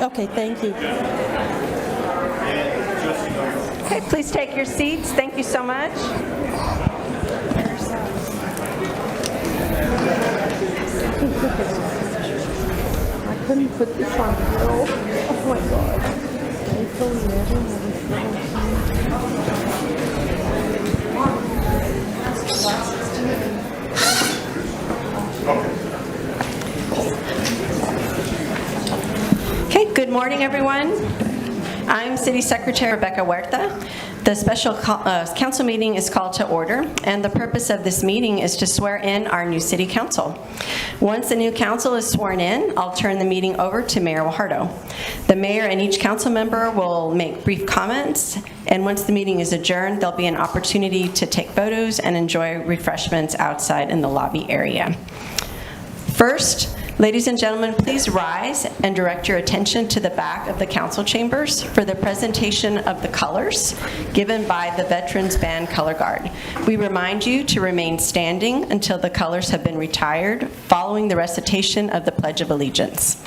Okay, thank you. Okay, please take your seats. Thank you so much. I couldn't put this on the roll. Oh my God. I told you Okay, good morning, everyone. I'm City Secretary Rebecca Huerta. The special council meeting is called to order, and the purpose of this meeting is to swear in our new city council. Once the new council is sworn in, I'll turn the meeting over to Mayor Guajardo. The mayor and each council member will make brief comments, and once the meeting is adjourned, there'll be an opportunity to take photos and enjoy refreshments outside in the lobby area. First, ladies and gentlemen, please rise and direct your attention to the back of the council chambers for the presentation of the colors given by the Veterans Band Color Guard. We remind you to remain standing until the colors have been retired following the recitation of the Pledge of Allegiance.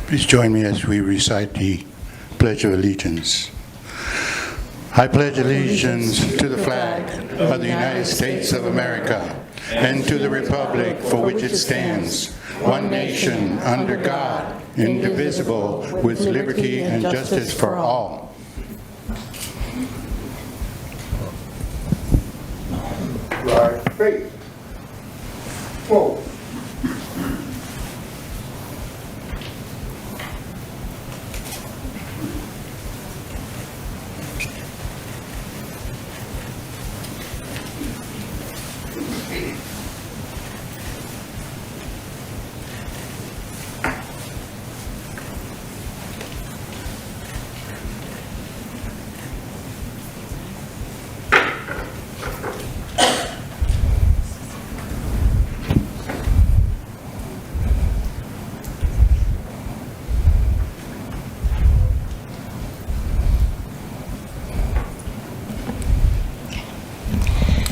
Please join me as we recite the Pledge of Allegiance. I pledge allegiance to the flag of the United States of America and to the republic for which it stands, one nation, under God, indivisible, with liberty and justice for all. Right, faith. Whoa.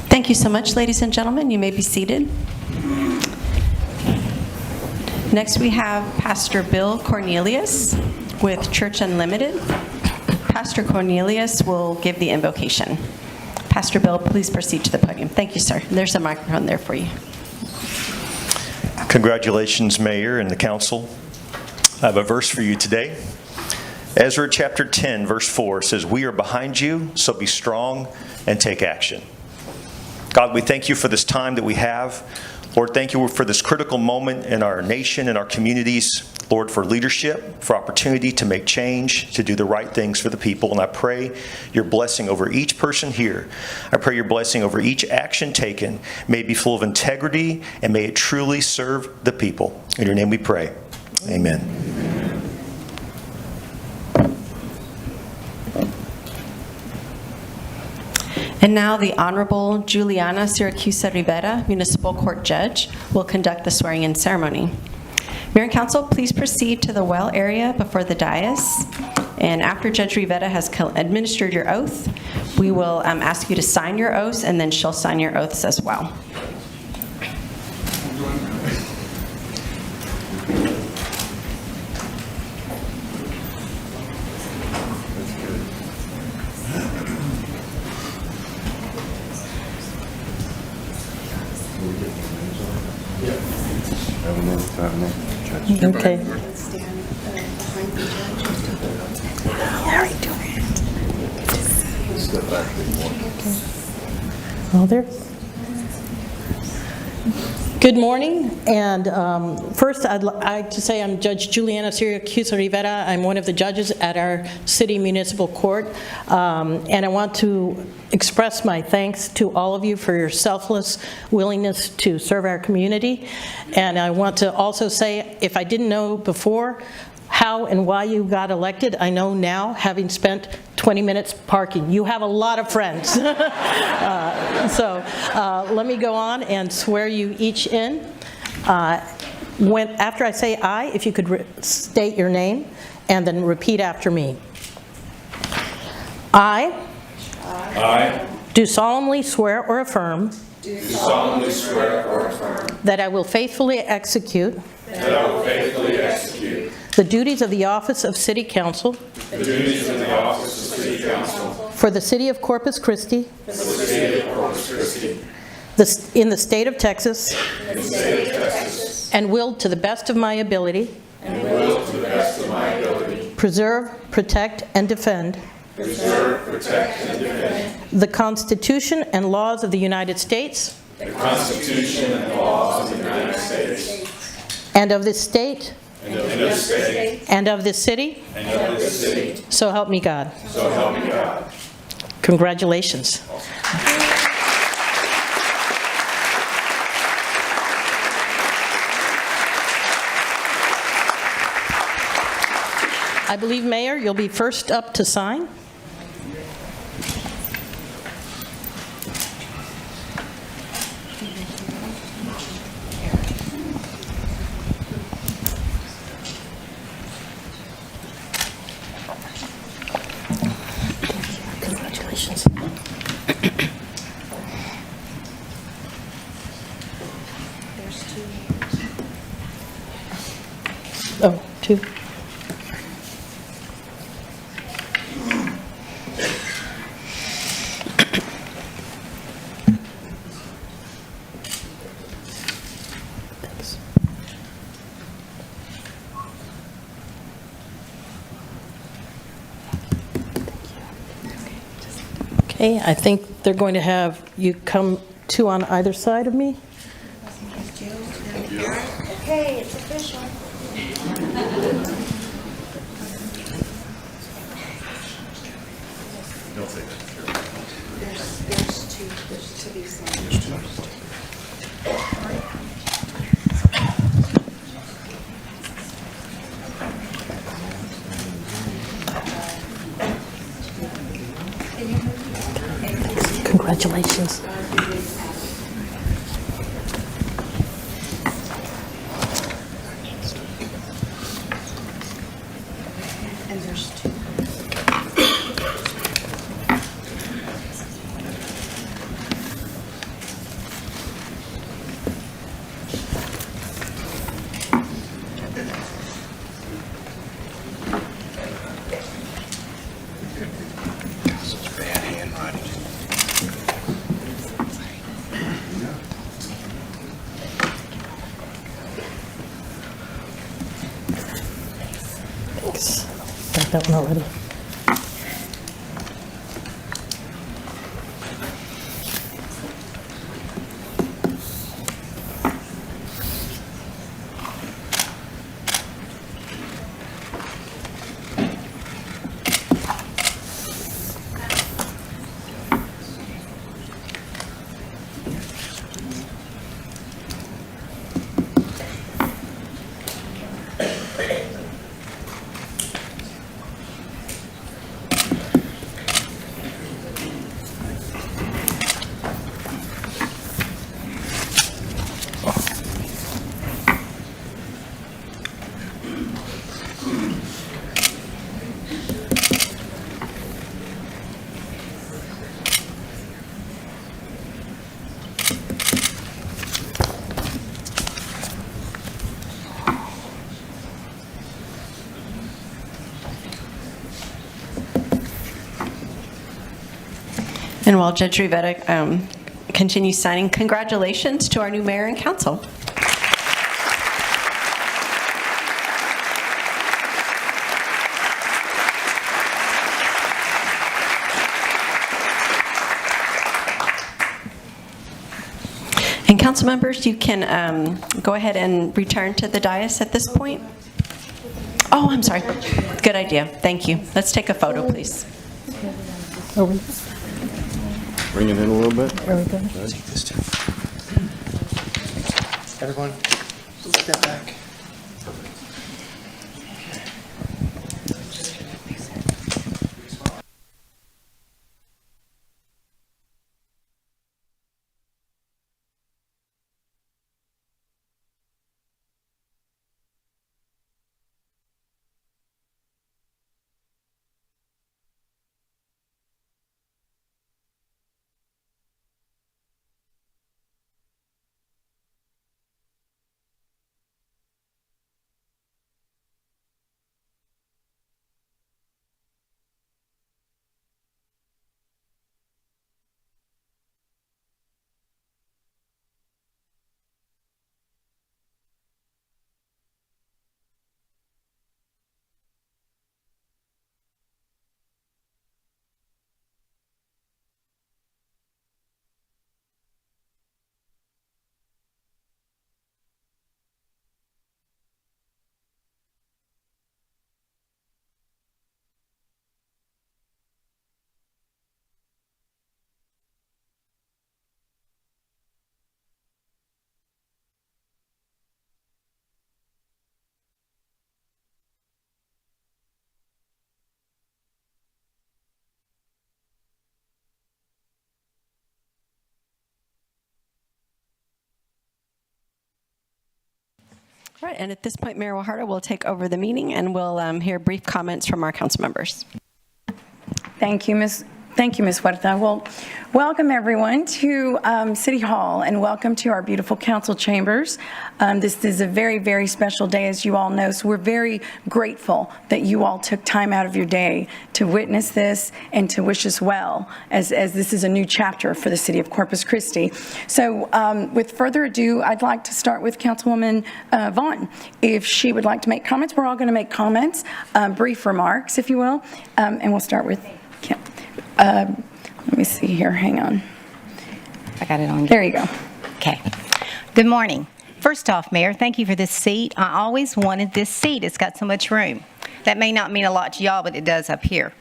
Thank you so much, ladies and gentlemen. You may be seated. Next, we have Pastor Bill Cornelius with Church Unlimited. Pastor Cornelius will give the invocation. Pastor Bill, please proceed to the podium. Thank you, sir. There's a microphone there for you. Congratulations, Mayor and the Council. I have a verse for you today. Ezra chapter 10, verse 4 says, "We are behind you, so be strong and take action." God, we thank you for this time that we have. Lord, thank you for this critical moment in our nation and our communities. Lord, for leadership, for opportunity to make change, to do the right things for the people. And I pray your blessing over each person here. I pray your blessing over each action taken. May it be full of integrity and may it truly serve the people. In your name we pray. Amen. And now the Honorable Juliana Siracusa Rivera, Municipal Court Judge, will conduct the swearing-in ceremony. Mayor and Council, please proceed to the well area before the dais. And after Judge Rivera has administered your oath, we will ask you to sign your oaths, and then she'll sign your oaths as well. Okay. Well, there. Good morning, and first I'd like to say I'm Judge Juliana Syracuse Rivera. I'm one of the judges at our city municipal court, and I want to express my thanks to all of you for your selfless willingness to serve our community. And I want to also say, if I didn't know before how and why you got elected, I know now, having spent 20 minutes parking. You have a lot of friends. Let me go on and swear you each in. After I say "I," if you could state your name and then repeat after me. I do solemnly swear or affirm that I will faithfully execute the duties of the office of City Council for the City of Corpus Christi in the state of Texas, and will, to the best of my ability, preserve, protect, and defend the Constitution and laws of the United States and of this state and of this city. So help me God. Congratulations. I believe, Mayor, you'll be first up to sign. Congratulations. There's two. Oh, two. Okay, I think they're going to have you come two on either side of me. Okay, it's official. There's two. There's to be signed. Congratulations. And there's two. Thanks. Got that one already. And while Judge Rivera continues signing, congratulations to our new mayor and council. Council members, you can go ahead and return to the dais at this point. Oh, I'm sorry. Good idea. Thank you. Let's take a photo, please. Bring it in a little bit. Take this too. Everyone, step back. All right, and at this point, Mayor Wahardo will take over the meeting, and we'll hear brief comments from our council members. Thank you, Ms. Huerta. Well, welcome everyone to City Hall, and welcome to our beautiful council chambers. This is a very, very special day, as you all know, so we're very grateful that you all took time out of your day to witness this and to wish us well, as this is a new chapter for the city of Corpus Christi. So with further ado, I'd like to start with Councilwoman Vaughn. If she would like to make comments, we're all going to make comments, brief remarks, if you will, and we'll start with Kim. Let me see here, hang on. I got it on. There you go. Okay. Good morning. First off, Mayor, thank you for this seat. I always wanted this seat. It's got so much room. That may not mean a lot to y'all, but it does up here.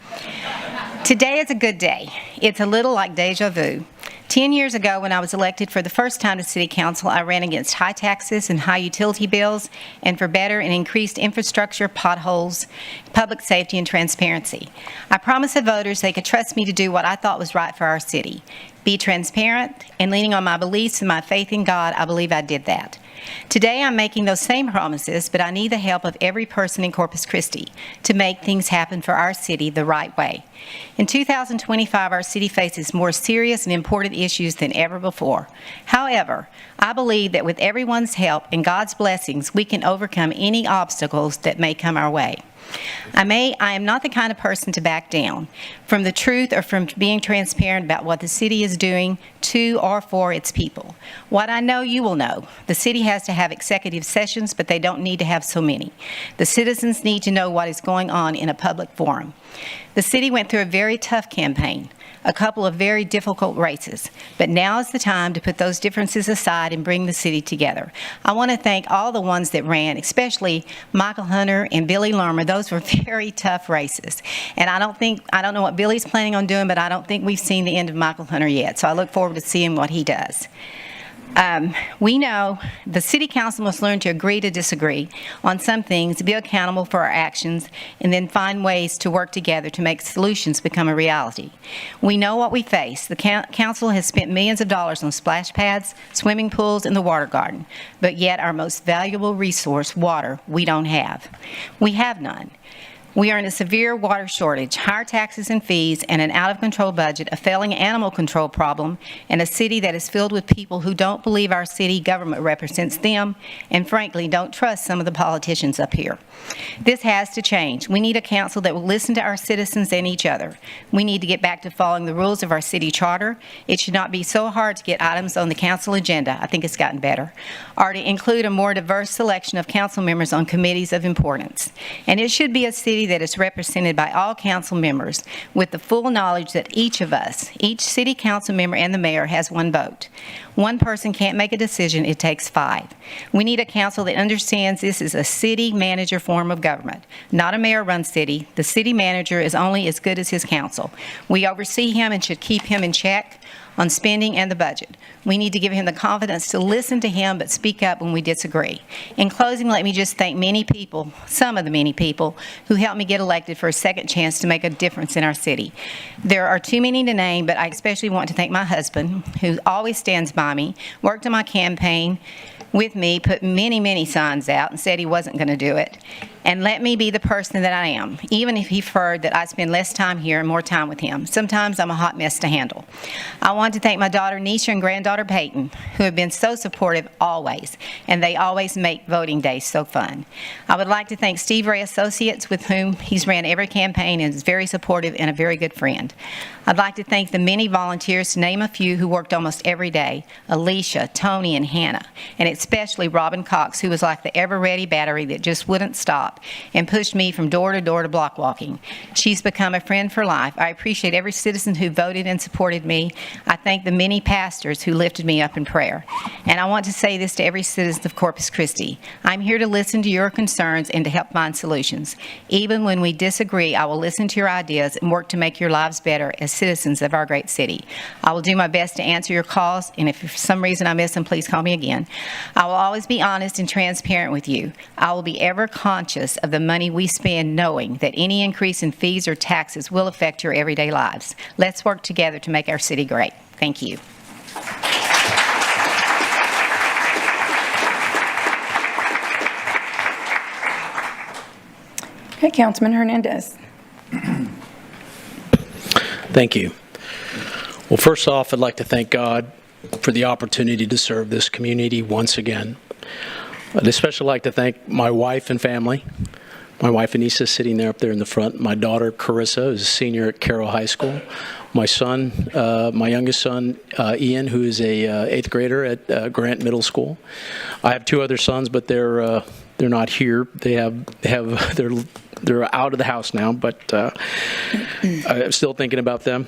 Today is a good day. It's a little like deja vu. 10 years ago, when I was elected for the first time to City Council, I ran against high taxes and high utility bills and for better and increased infrastructure, potholes, public safety, and transparency. I promised the voters they could trust me to do what I thought was right for our city. Be transparent, and leaning on my beliefs and my faith in God, I believe I did that. Today, I'm making those same promises, but I need the help of every person in Corpus Christi to make things happen for our city the right way. In 2025, our city faces more serious and important issues than ever before. However, I believe that with everyone's help and God's blessings, we can overcome any obstacles that may come our way. I am not the kind of person to back down from the truth or from being transparent about what the city is doing to or for its people. What I know you will know, the city has to have executive sessions, but they don't need to have so many. The citizens need to know what is going on in a public forum. The city went through a very tough campaign, a couple of very difficult races, but now is the time to put those differences aside and bring the city together. I want to thank all the ones that ran, especially Michael Hunter and Billy Lermer. Those were very tough races. And I don't know what Billy's planning on doing, but I don't think we've seen the end of Michael Hunter yet. So I look forward to seeing what he does. We know the City Council must learn to agree to disagree on some things, be accountable for our actions, and then find ways to work together to make solutions become a reality. We know what we face. The Council has spent millions of dollars on splash pads, swimming pools, and the water garden, but yet our most valuable resource, water, we don't have. We have none. We are in a severe water shortage, higher taxes and fees, and an out-of-control budget, a failing animal control problem, and a city that is filled with people who don't believe our city government represents them, and frankly, don't trust some of the politicians up here. This has to change. We need a council that will listen to our citizens and each other. We need to get back to following the rules of our city charter. It should not be so hard to get items on the council agenda. I think it's gotten better. Or to include a more diverse selection of council members on committees of importance. And it should be a city city that is represented by all council members with the full knowledge that each of us, each city council member and the mayor, has one vote. One person can't make a decision, it takes 5. We need a council that understands this is a city manager form of government, not a mayor-run city. The city manager is only as good as his council. We oversee him and should keep him in check on spending and the budget. We need to give him the confidence to listen to him but speak up when we disagree. In closing, let me just thank many people, some of the many people, who helped me get elected for a second chance to make a difference in our city. There are too many to name, but I especially want to thank my husband, who always stands by me, worked on my campaign with me, put many, many signs out and said he wasn't going to do it, and let me be the person that I am, even if he preferred that I spend less time here and more time with him. Sometimes I'm a hot mess to handle. I want to thank my daughter Nisha and granddaughter Peyton, who have been so supportive always, and they always make voting days so fun. I would like to thank Steve Ray Associates, with whom he's ran every campaign and is very supportive and a very good friend. I'd like to thank the many volunteers, to name a few, who worked almost every day: Alicia, Tony, and Hannah, and especially Robin Cox, who was like the ever-ready battery that just wouldn't stop and pushed me from door to door to block walking. She's become a friend for life. I appreciate every citizen who voted and supported me. I thank the many pastors who lifted me up in prayer. And I want to say this to every citizen of Corpus Christi: I'm here to listen to your concerns and to help find solutions. Even when we disagree, I will listen to your ideas and work to make your lives better as citizens of our great city. I will do my best to answer your calls, and if for some reason I miss them, please call me again. I will always be honest and transparent with you. I will be ever conscious of the money we spend, knowing that any increase in fees or taxes will affect your everyday lives. Let's work together to make our city great. Thank you. Okay, Councilman Hernandez. Thank you. Well, first off, I'd like to thank God for the opportunity to serve this community once again. I'd especially like to thank my wife and family. My wife, Anissa, is sitting there up there in the front. My daughter, Carissa, is a senior at Carroll High School. My son, my youngest son, Ian, who is a 8th grader at Grant Middle School. I have 2 other sons, but they're not here. They're out of the house now, but I'm still thinking about them.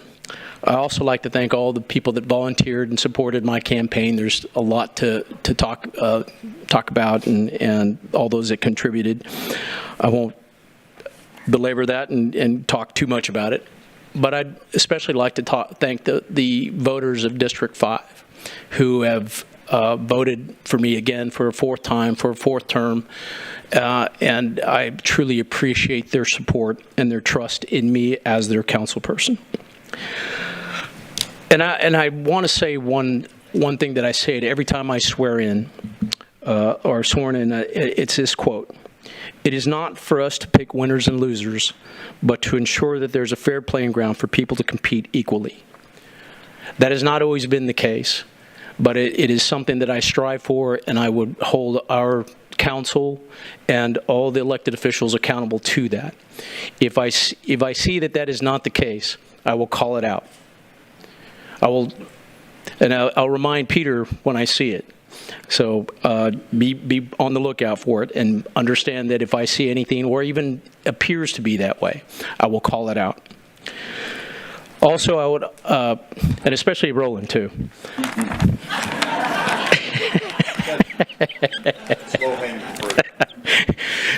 I also like to thank all the people that volunteered and supported my campaign. There's a lot to talk about, and all those that contributed. I won't belabor that and talk too much about it, but I'd especially like to thank the voters of District 5 who have voted for me again for a 4th time, for a 4th term, and I truly appreciate their support and their trust in me as their council person. And I want to say one thing that I say to every time I swear in or sworn in. It's this quote: "It is not for us to pick winners and losers, but to ensure that there's a fair playing ground for people to compete equally." That has not always been the case, but it is something that I strive for, and I would hold our council and all the elected officials accountable to that. If I see that is not the case, I will call it out. I'll remind Peter when I see it. So be on the lookout for it, and understand that if I see anything or even appears to be that way, I will call it out. Also, I would, and especially Roland too.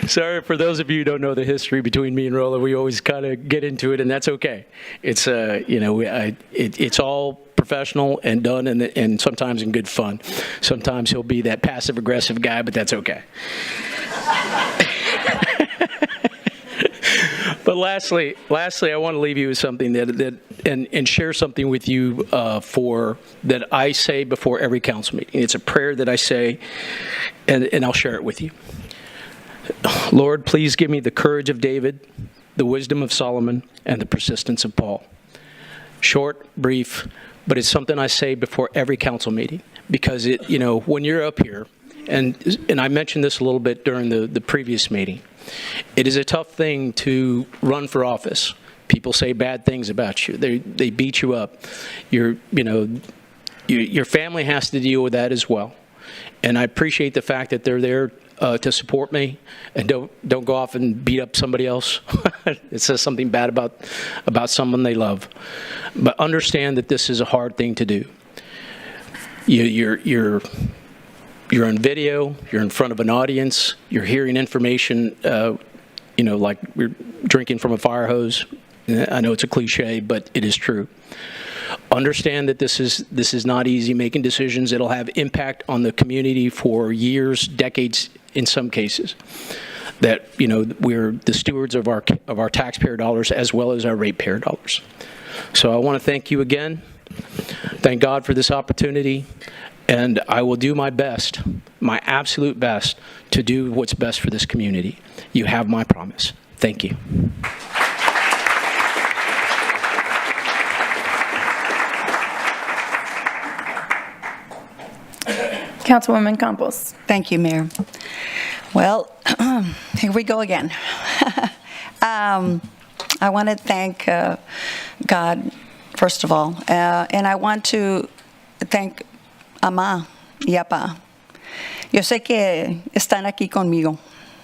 Sorry for those of you who don't know the history between me and Roland. We always kind of get into it, and that's okay. It's it's all professional and done, and sometimes in good fun. Sometimes he'll be that passive aggressive guy, but that's okay. But lastly, I want to leave you with something and share something with you that I say before every council meeting. It's a prayer that I say, and I'll share it with you. Lord, please give me the courage of David, the wisdom of Solomon, and the persistence of Paul. Short, brief, but it's something I say before every council meeting, because when you're up here, and I mentioned this a little bit during the previous meeting, it is a tough thing to run for office. People say bad things about you. They beat you up. Your family has to deal with that as well. and I appreciate the fact that they're there to support me, and don't go off and beat up somebody else. It says something bad about someone they love. But understand that this is a hard thing to do. You're on video, you're in front of an audience, you're hearing information, like we're drinking from a fire hose. I know it's a cliche, but it is true. Understand that this is not easy making decisions. It'll have impact on the community for years, decades in some cases. That we're the stewards of our taxpayer dollars as well as our ratepayer dollars. So I want to thank you again. Thank God for this opportunity, and I will do my best, my absolute best, to do what's best for this community. You have my promise. Thank you. Councilwoman Campos. Thank you, Mayor. Well, here we go again. I want to thank God, first of all, and I want to thank Ama y Apa. Yo sé que están aquí conmigo.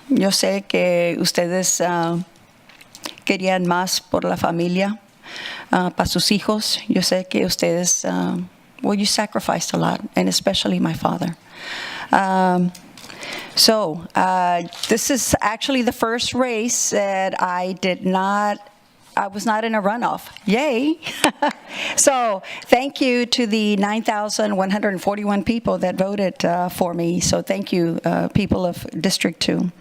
Yo sé que ustedes querían más por la familia, para sus hijos. Yo sé que ustedes, you sacrificed a lot, and especially my father. So this is actually the first race that I was not in a runoff. Yay. So thank you to the 9,141 people that voted for me. So thank you, people of District 2.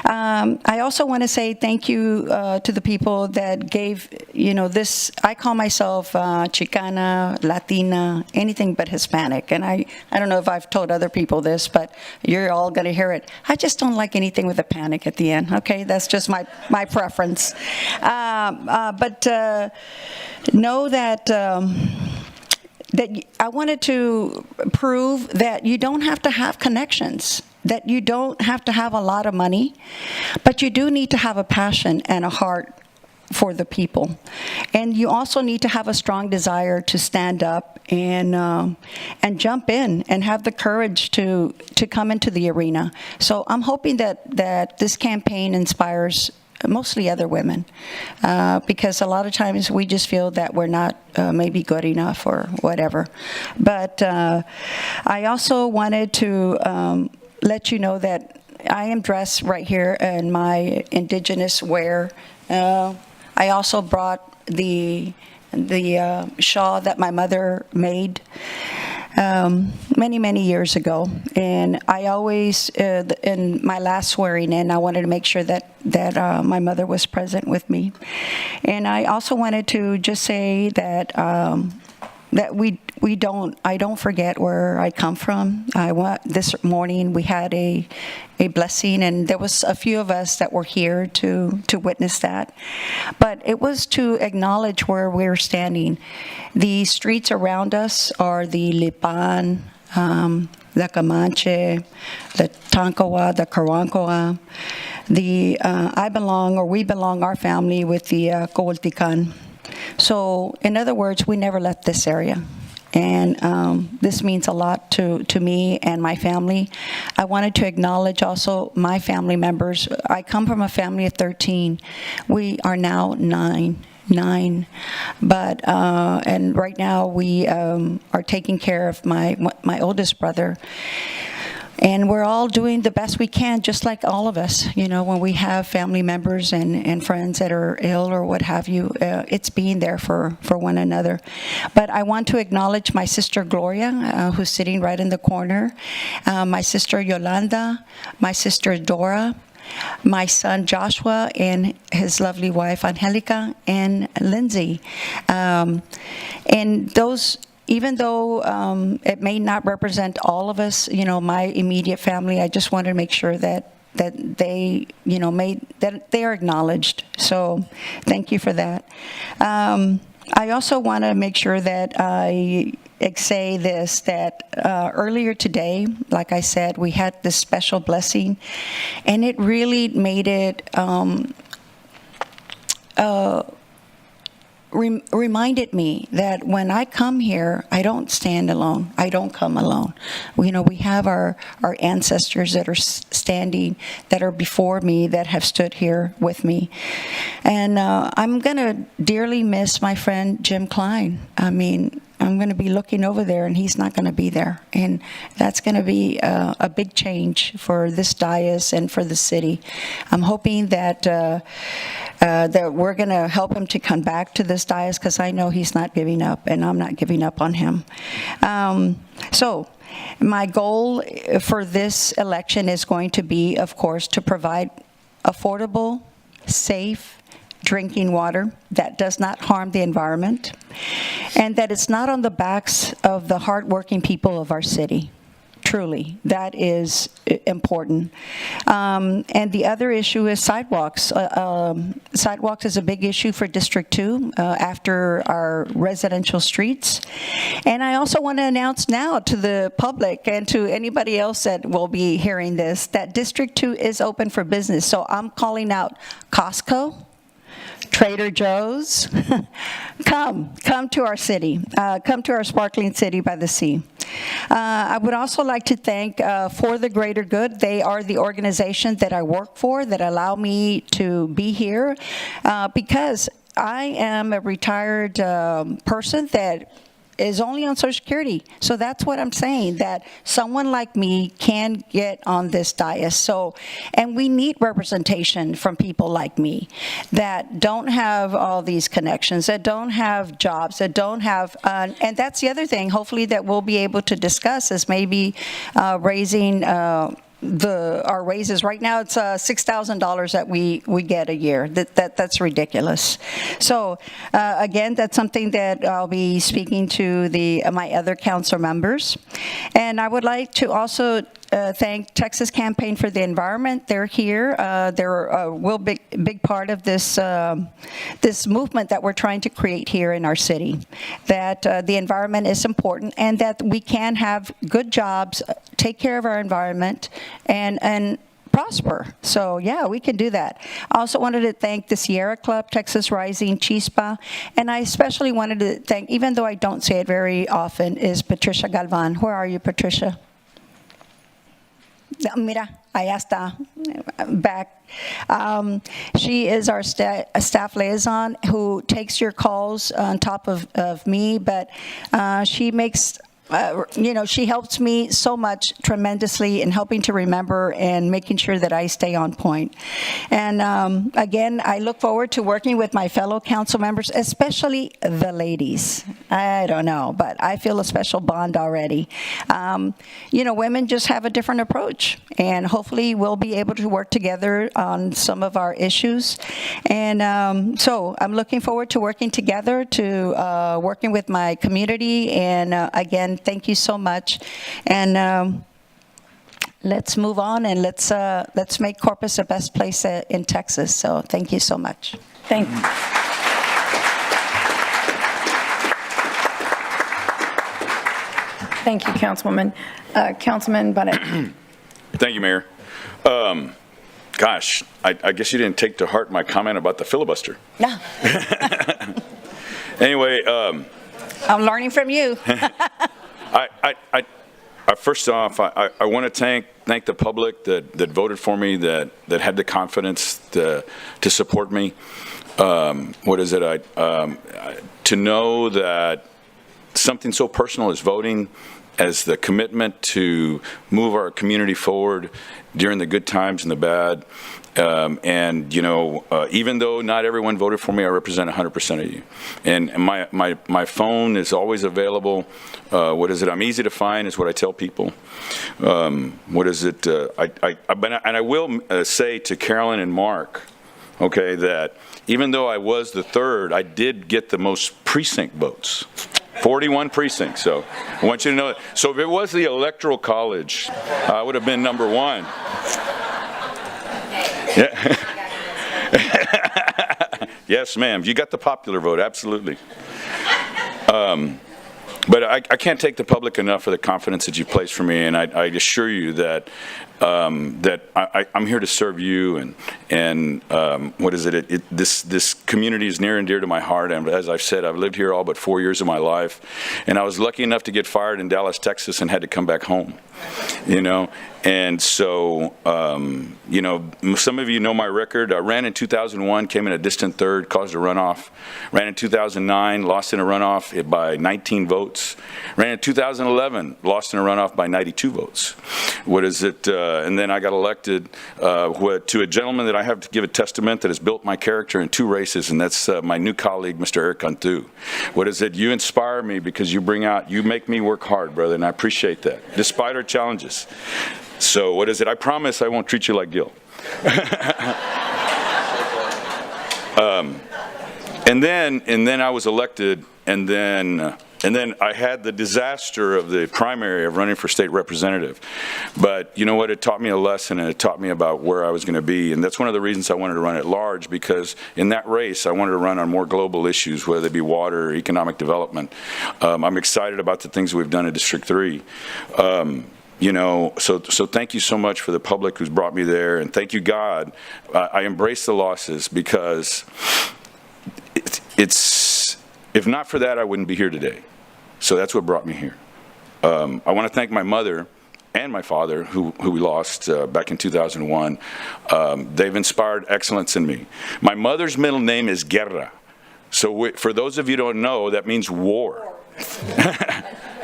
I also want to say thank you to the people that gave, this, I call myself Chicana, Latina, anything but Hispanic. And I don't know if I've told other people this, but you're all going to hear it. I just don't like anything with a panic at the end, okay? That's just my preference. But know that that I wanted to prove that you don't have to have connections, that you don't have to have a lot of money, but you do need to have a passion and a heart for the people. And you also need to have a strong desire to stand up and jump in and have the courage to come into the arena. So I'm hoping that this campaign inspires mostly other women, because a lot of times we just feel that we're not maybe good enough or whatever. But I also wanted to let you know that I am dressed right here in my indigenous wear. I also brought the shawl that my mother made many years ago, and I always in my last swearing in, I wanted to make sure that my mother was present with me. And I also wanted to just say that I don't forget where I come from. This morning we had a blessing, and there was a few of us that were here to witness that. But it was to acknowledge where we're standing. The streets around us are the Lipan, the Comanche, the Tankawa, the Karankawa. We belong, our family, with the Coaltican. So, in other words, we never left this area. And this means a lot to me and my family. I wanted to acknowledge also my family members. I come from a family of 13. We are now nine. But and right now we are taking care of my oldest brother. And we're all doing the best we can, just like all of us. When we have family members and friends that are ill or what have you, it's being there for one another. But I want to acknowledge my sister Gloria, who's sitting right in the corner, my sister Yolanda, my sister Dora, my son Joshua, and his lovely wife Angelica, and Lindsay. And those, even though it may not represent all of us, my immediate family, I just wanted to make sure that they, that they are acknowledged. So thank you for that. I also want to make sure that I say this, that earlier today, like I said, we had this special blessing, and it really made it reminded me that when I come here, I don't stand alone. I don't come alone. We have our ancestors that are standing, that are before me, that have stood here with me. And I'm going to dearly miss my friend Jim Klein. I mean, I'm going to be looking over there, and he's not going to be there. And that's going to be a big change for this dais and for the city. I'm hoping that that we're going to help him to come back to this dais, because I know he's not giving up, and I'm not giving up on him. So my goal for this election is going to be, of course, to provide affordable, safe, drinking water that does not harm the environment, and that it's not on the backs of the hardworking people of our city. Truly, that is important. And the other issue is sidewalks. Sidewalks is a big issue for District 2 after our residential streets. And I also want to announce now to the public and to anybody else that will be hearing this, that District 2 is open for business. So I'm calling out Costco, Trader Joe's. Come to our city. Come to our sparkling city by the sea. I would also like to thank For the Greater Good. They are the organization that I work for, that allow me to be here, because I am a retired person that is only on Social Security. So that's what I'm saying, that someone like me can get on this dais. So, and we need representation from people like me that don't have all these connections, that don't have jobs, that don't have, and that's the other thing, hopefully, that we'll be able to discuss, is maybe raising our raises. Right now it's $6,000 that we get a year. That's ridiculous. So again, that's something that I'll be speaking to my other council members. And I would like to also thank Texas Campaign for the Environment. They're here. They're a real big part of this this movement that we're trying to create here in our city. That the environment is important, and that we can have good jobs, take care of our environment, and prosper. So yeah, we can do that. I also wanted to thank the Sierra Club, Texas Rising, Chispa, and I especially wanted to thank, even though I don't say it very often, is Patricia Galvan. Where are you, Patricia? Mira, allá está, back. She is our staff liaison who takes your calls on top of me, but she makes, she helps me so much tremendously in helping to remember and making sure that I stay on point. And again, I look forward to working with my fellow council members, especially the ladies. I don't know, but I feel a special bond already. Women just have a different approach, and hopefully we'll be able to work together on some of our issues. And so I'm looking forward to working together, to working with my community, and again, thank you so much. And let's move on, and let's make Corpus the best place in Texas. So thank you so much. Thank you. Thank you, Councilwoman. Councilman Barrett. Thank you, Mayor. Gosh, I guess you didn't take to heart my comment about the filibuster. No. Anyway. I'm learning from you. First off, I want to thank the public that voted for me, that had the confidence to support me. To know that something so personal as voting, as the commitment to move our community forward during the good times and the bad. Even though not everyone voted for me, I represent 100% of you. And my phone is always available. I'm easy to find, is what I tell people. And I will say to Carolyn and Mark, okay, that even though I was the third, I did get the most precinct votes. 41 precincts, so I want you to know that. So if it was the Electoral College, I would have been number one. Yeah. Yes, ma'am. You got the popular vote, absolutely. But I can't take the public enough for the confidence that you place for me, and I assure you that I'm here to serve you, and what is it? This community is near and dear to my heart, and as I've said, I've lived here all but 4 years of my life, and I was lucky enough to get fired in Dallas, Texas, and had to come back home, and so, some of you know my record. I ran in 2001, came in a distant third, caused a runoff. Ran in 2009, lost in a runoff by 19 votes. Ran in 2011, lost in a runoff by 92 votes. And then I got elected to a gentleman that I have to give a testament that has built my character in 2 races, and that's my new colleague, Mr. Eric Cantu. You inspire me because you make me work hard, brother, and I appreciate that, despite our challenges. So I promise I won't treat you like Gil. And then I was elected, and then I had the disaster of the primary of running for state representative. But you know what? It taught me a lesson, and it taught me about where I was going to be. And that's one of the reasons I wanted to run at large, because in that race, I wanted to run on more global issues, whether they be water or economic development. I'm excited about the things we've done in District 3. So thank you so much for the public who's brought me there, and thank you, God. I embrace the losses because if not for that, I wouldn't be here today. So that's what brought me here. I want to thank my mother and my father, who we lost back in 2001. They've inspired excellence in me. My mother's middle name is Guerra. So for those of you who don't know, that means war.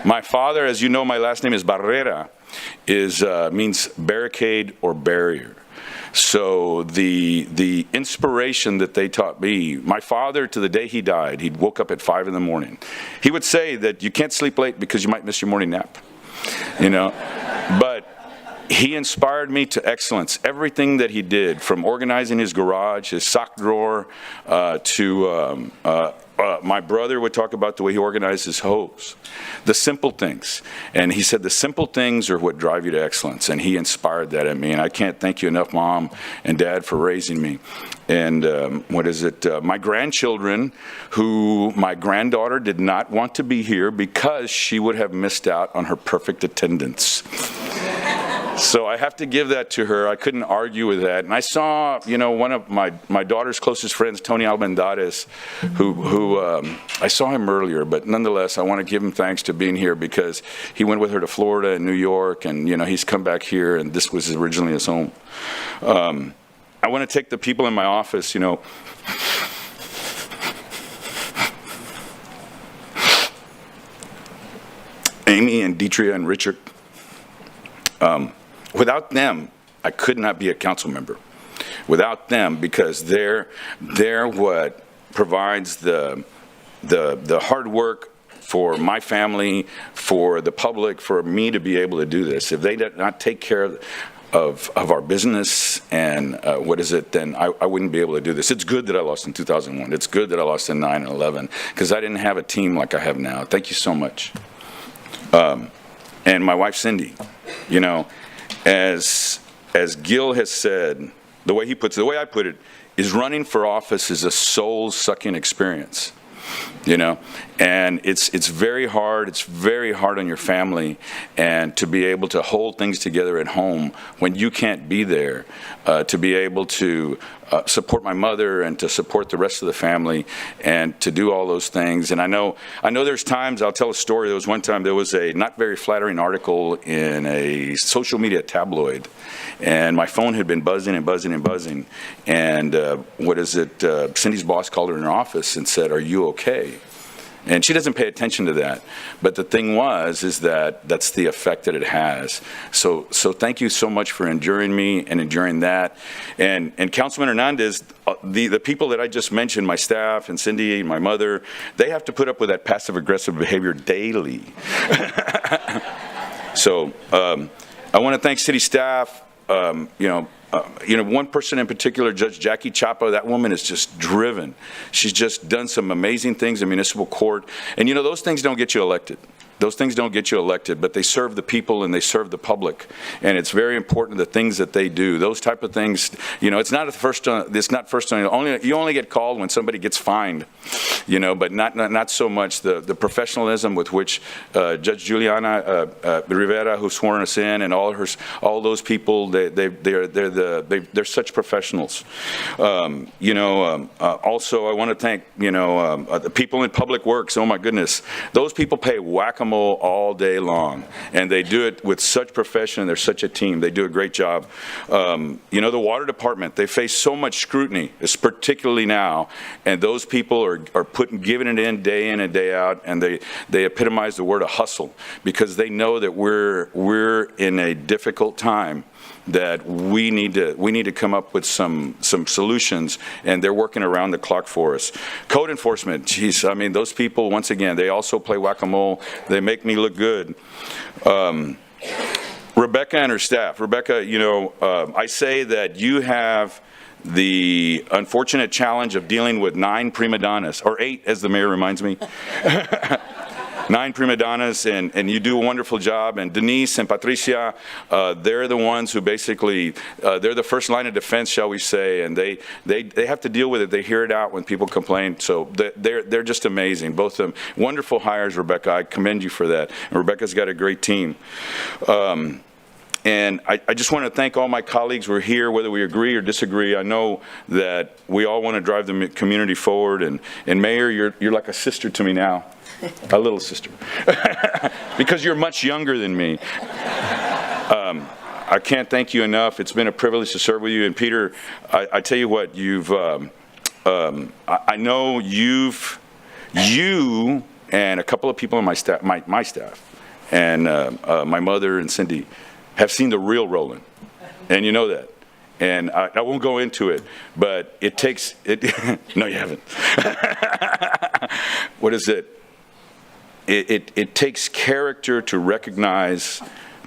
My father, as you know, my last name is Barrera, means barricade or barrier. So the inspiration that they taught me, my father, to the day he died, he woke up at 5 in the morning. He would say that you can't sleep late because you might miss your morning nap, But he inspired me to excellence. Everything that he did, from organizing his garage, his sock drawer, to my brother would talk about the way he organized his hose. The simple things. And he said the simple things are what drive you to excellence. And he inspired that in me. And I can't thank you enough, Mom and Dad, for raising me. And my grandchildren, who my granddaughter did not want to be here because she would have missed out on her perfect attendance. So I have to give that to her. I couldn't argue with that. And I saw, one of my daughter's closest friends, Tony Almendares, who I saw him earlier, but nonetheless, I want to give him thanks to being here because he went with her to Florida and New York, and, he's come back here, and this was originally his home. I want to take the people in my office, Amy and Deetria and Richard. Without them, I could not be a council member. Without them, because they're what provides the hard work for my family, for the public, for me to be able to do this. If they did not take care of our business and then I wouldn't be able to do this. It's good that I lost in 2001. It's good that I lost in 9 and 11, because I didn't have a team like I have now. Thank you so much. And my wife, Cindy, as Gil has said, the way I put it, is running for office is a soul-sucking experience, and it's very hard. It's very hard on your family, and to be able to hold things together at home when you can't be there, to be able to support my mother and to support the rest of the family and to do all those things. And I know there's times, I'll tell a story. There was one time there was a not very flattering article in a social media tabloid, and my phone had been buzzing and buzzing and buzzing. And Cindy's boss called her in her office and said, "Are you okay?" And she doesn't pay attention to that. But the thing is that that's the effect that it has. So thank you so much for enduring me and enduring that. And Councilman Hernandez, the people that I just mentioned, my staff and Cindy and my mother, they have to put up with that passive-aggressive behavior daily. So I want to thank city staff. One person in particular, Judge Jackie Chapa, that woman is just driven. She's just done some amazing things in municipal court. And those things don't get you elected. Those things don't get you elected, but they serve the people and they serve the public. And it's very important, the things that they do. Those type of things, it's not first on, you only get called when somebody gets fined, but not so much the professionalism with which Judge Juliana Rivera, who sworn us in, and all those people, they're such professionals. Also, I want to thank, the people in public works. Oh my goodness. Those people play whack-a-mole all day long, and they do it with such profession. They're such a team. They do a great job. The water department, they face so much scrutiny, particularly now, and those people are giving it in and day out, and they epitomize the word of hustle, because they know that we're in a difficult time, that we need to come up with some solutions, and they're working around the clock for us. Code enforcement, geez, those people, once again, they also play whack-a-mole. They make me look good. Rebecca and her staff. Rebecca, I say that you have the unfortunate challenge of dealing with 9 prima donnas, or 8, as the mayor reminds me. 9 prima donnas, and you do a wonderful job. And Denise and Patricia, they're the ones who basically, they're the first line of defense, shall we say, and they have to deal with it. They hear it out when people complain. So they're just amazing, both of them. Wonderful hires, Rebecca. I commend you for that. And Rebecca's got a great team. And I just want to thank all my colleagues who are here, whether we agree or disagree. I know that we all want to drive the community forward. And Mayor, you're like a sister to me now, a little sister, because you're much younger than me. I can't thank you enough. It's been a privilege to serve with you. And Peter, I tell you what, I know you and a couple of people on my staff, my staff, and my mother and Cindy, have seen the real Roland, and you know that. And I won't go into it, but it takes it. No, you haven't. What is it? It takes character to recognize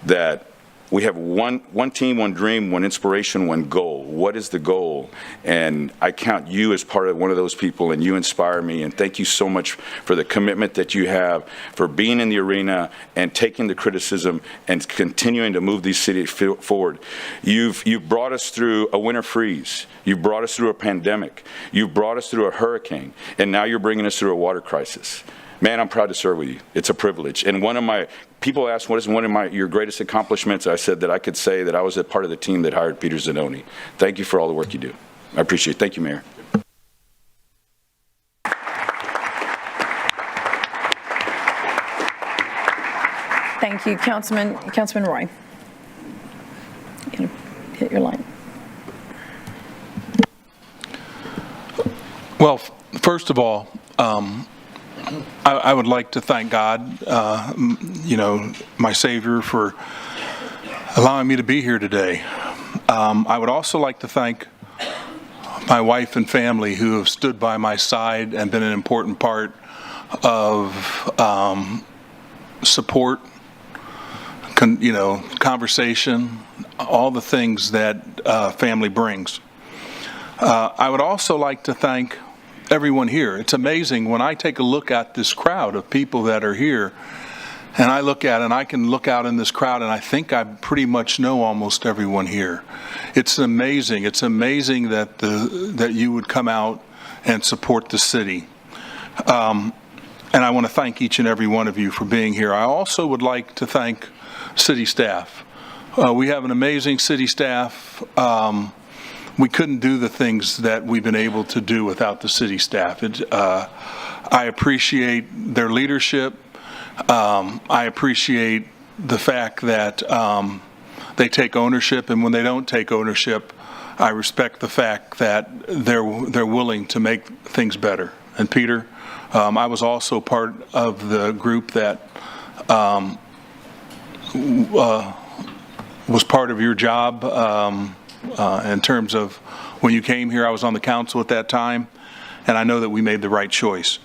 that we have one team, one dream, one inspiration, one goal. What is the goal? And I count you as part of one of those people, and you inspire me. And thank you so much for the commitment that you have, for being in the arena and taking the criticism and continuing to move these cities forward. You've brought us through a winter freeze. You've brought us through a pandemic. You've brought us through a hurricane. And now you're bringing us through a water crisis. Man, I'm proud to serve with you. It's a privilege. And people asked, what is one of your greatest accomplishments? I said that I could say that I was a part of the team that hired Peter Zanoni. Thank you for all the work you do. I appreciate it. Thank you, Mayor. Thank you, Councilman Roy. Hit your line. Well, first of all, I would like to thank God, my Savior, for allowing me to be here today. I would also like to thank my wife and family who have stood by my side and been an important part of support, conversation, all the things that family brings. I would also like to thank everyone here. It's amazing when I take a look at this crowd of people that are here, and I can look out in this crowd, and I think I pretty much know almost everyone here. It's amazing. It's amazing that you would come out and support the city. And I want to thank each and every one of you for being here. I also would like to thank city staff. We have an amazing city staff. We couldn't do the things that we've been able to do without the city staff. I appreciate their leadership. I appreciate the fact that they take ownership, and when they don't take ownership, I respect the fact that they're willing to make things better. And Peter, I was also part of the group that was part of your job. In terms of when you came here, I was on the council at that time, and I know that we made the right choice.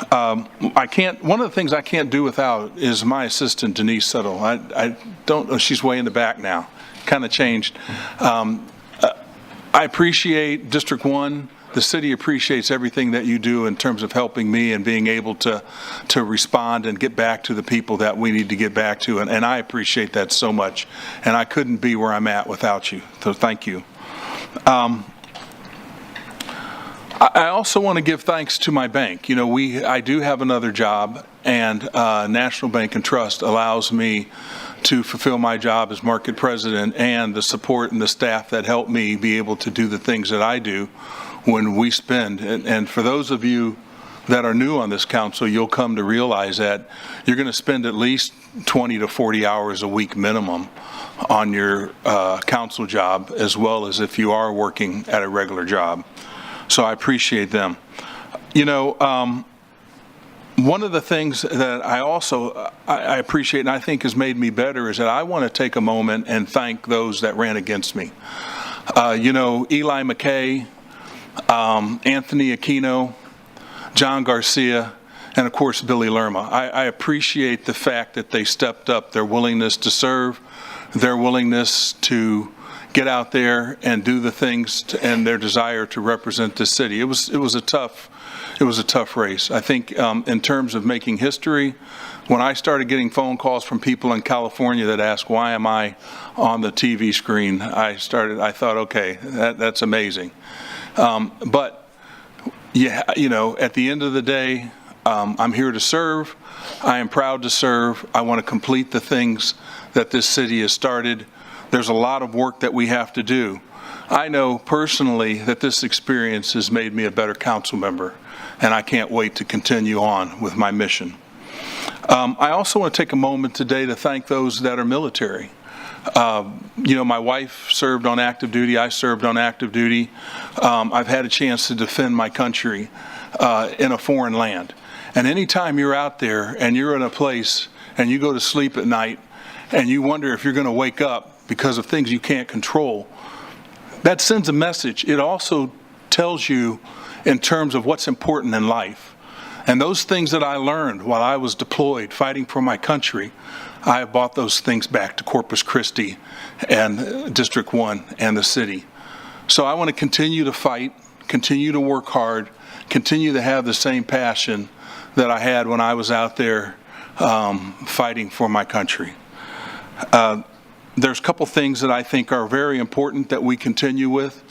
One of the things I can't do without is my assistant, Denise Settle. I don't know, she's way in the back now, kind of changed. I appreciate District 1 the city appreciates everything that you do in terms of helping me and being able to respond and get back to the people that we need to get back to. And I appreciate that so much. And I couldn't be where I'm at without you. So thank you. I also want to give thanks to my bank. You know, I do have another job, and National Bank and Trust allows me to fulfill my job as market president, and the support and the staff that help me be able to do the things that I do when we spend. And for those of you that are new on this council, you'll come to realize that you're going to spend at least 20 to 40 hours a week minimum on your council job, as well as if you are working at a regular job. So I appreciate them. You know, one of the things that I appreciate and I think has made me better is that I want to take a moment and thank those that ran against me. You know, Eli McKay, Anthony Aquino, John Garcia, and of course Billy Lerma. I appreciate the fact that they stepped up, their willingness to serve, their willingness to get out there and do the things and their desire to represent the city. It was a tough race. I think in terms of making history, when I started getting phone calls from people in California that asked, why am I on the TV screen? I thought, okay, that's amazing. But yeah, you know, at the end of the day, I'm here to serve. I am proud to serve. I want to complete the things that this city has started. There's a lot of work that we have to do. I know personally that this experience has made me a better council member, and I can't wait to continue on with my mission. I also want to take a moment today to thank those that are military. You know, my wife served on active duty. I served on active duty. I've had a chance to defend my country in a foreign land. And anytime you're out there and you're in a place and you go to sleep at night and you wonder if you're going to wake up because of things you can't control, that sends a message. It also tells you in terms of what's important in life. And those things that I learned while I was deployed fighting for my country, I have brought those things back to Corpus Christi and District 1 and the city. So I want to continue to fight, continue to work hard, continue to have the same passion that I had when I was out there fighting for my country. There's a couple things that I think are very important that we continue with,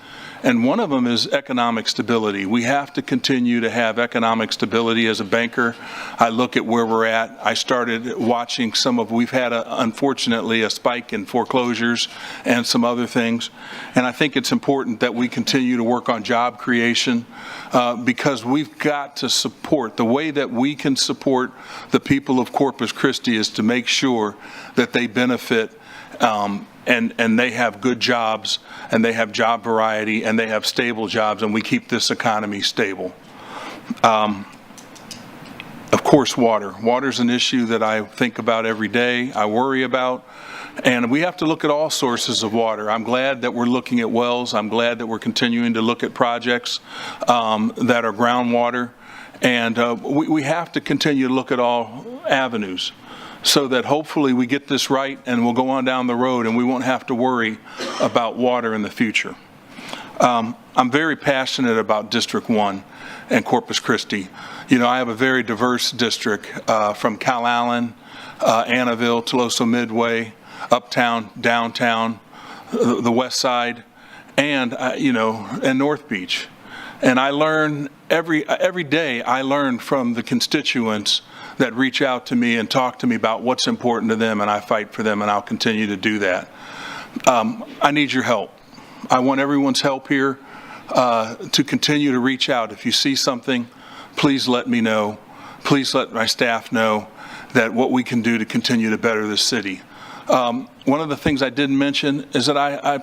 and one of them is economic stability. We have to continue to have economic stability. As a banker, I look at where we're at. I started watching we've had, unfortunately, a spike in foreclosures and some other things, and I think it's important that we continue to work on job creation because we've got to support. The way that we can support the people of Corpus Christi is to make sure that they benefit and they have good jobs, and they have job variety, and they have stable jobs, and we keep this economy stable. Of course, water. Water's an issue that I think about every day, I worry about, and we have to look at all sources of water. I'm glad that we're looking at wells. I'm glad that we're continuing to look at projects that are groundwater, and we have to continue to look at all avenues, so that hopefully we get this right and we'll go on down the road and we won't have to worry about water in the future. I'm very passionate about District 1 and Corpus Christi. You know, I have a very diverse district from Calallen, Annaville, Toloso Midway, Uptown, Downtown, the West Side, and, you know, and North Beach. And I learn every day I learn from the constituents that reach out to me and talk to me about what's important to them, and I fight for them, and I'll continue to do that. I need your help. I want everyone's help here to continue to reach out. If you see something, please let me know. Please let my staff know that what we can do to continue to better this city. One of the things I didn't mention is that I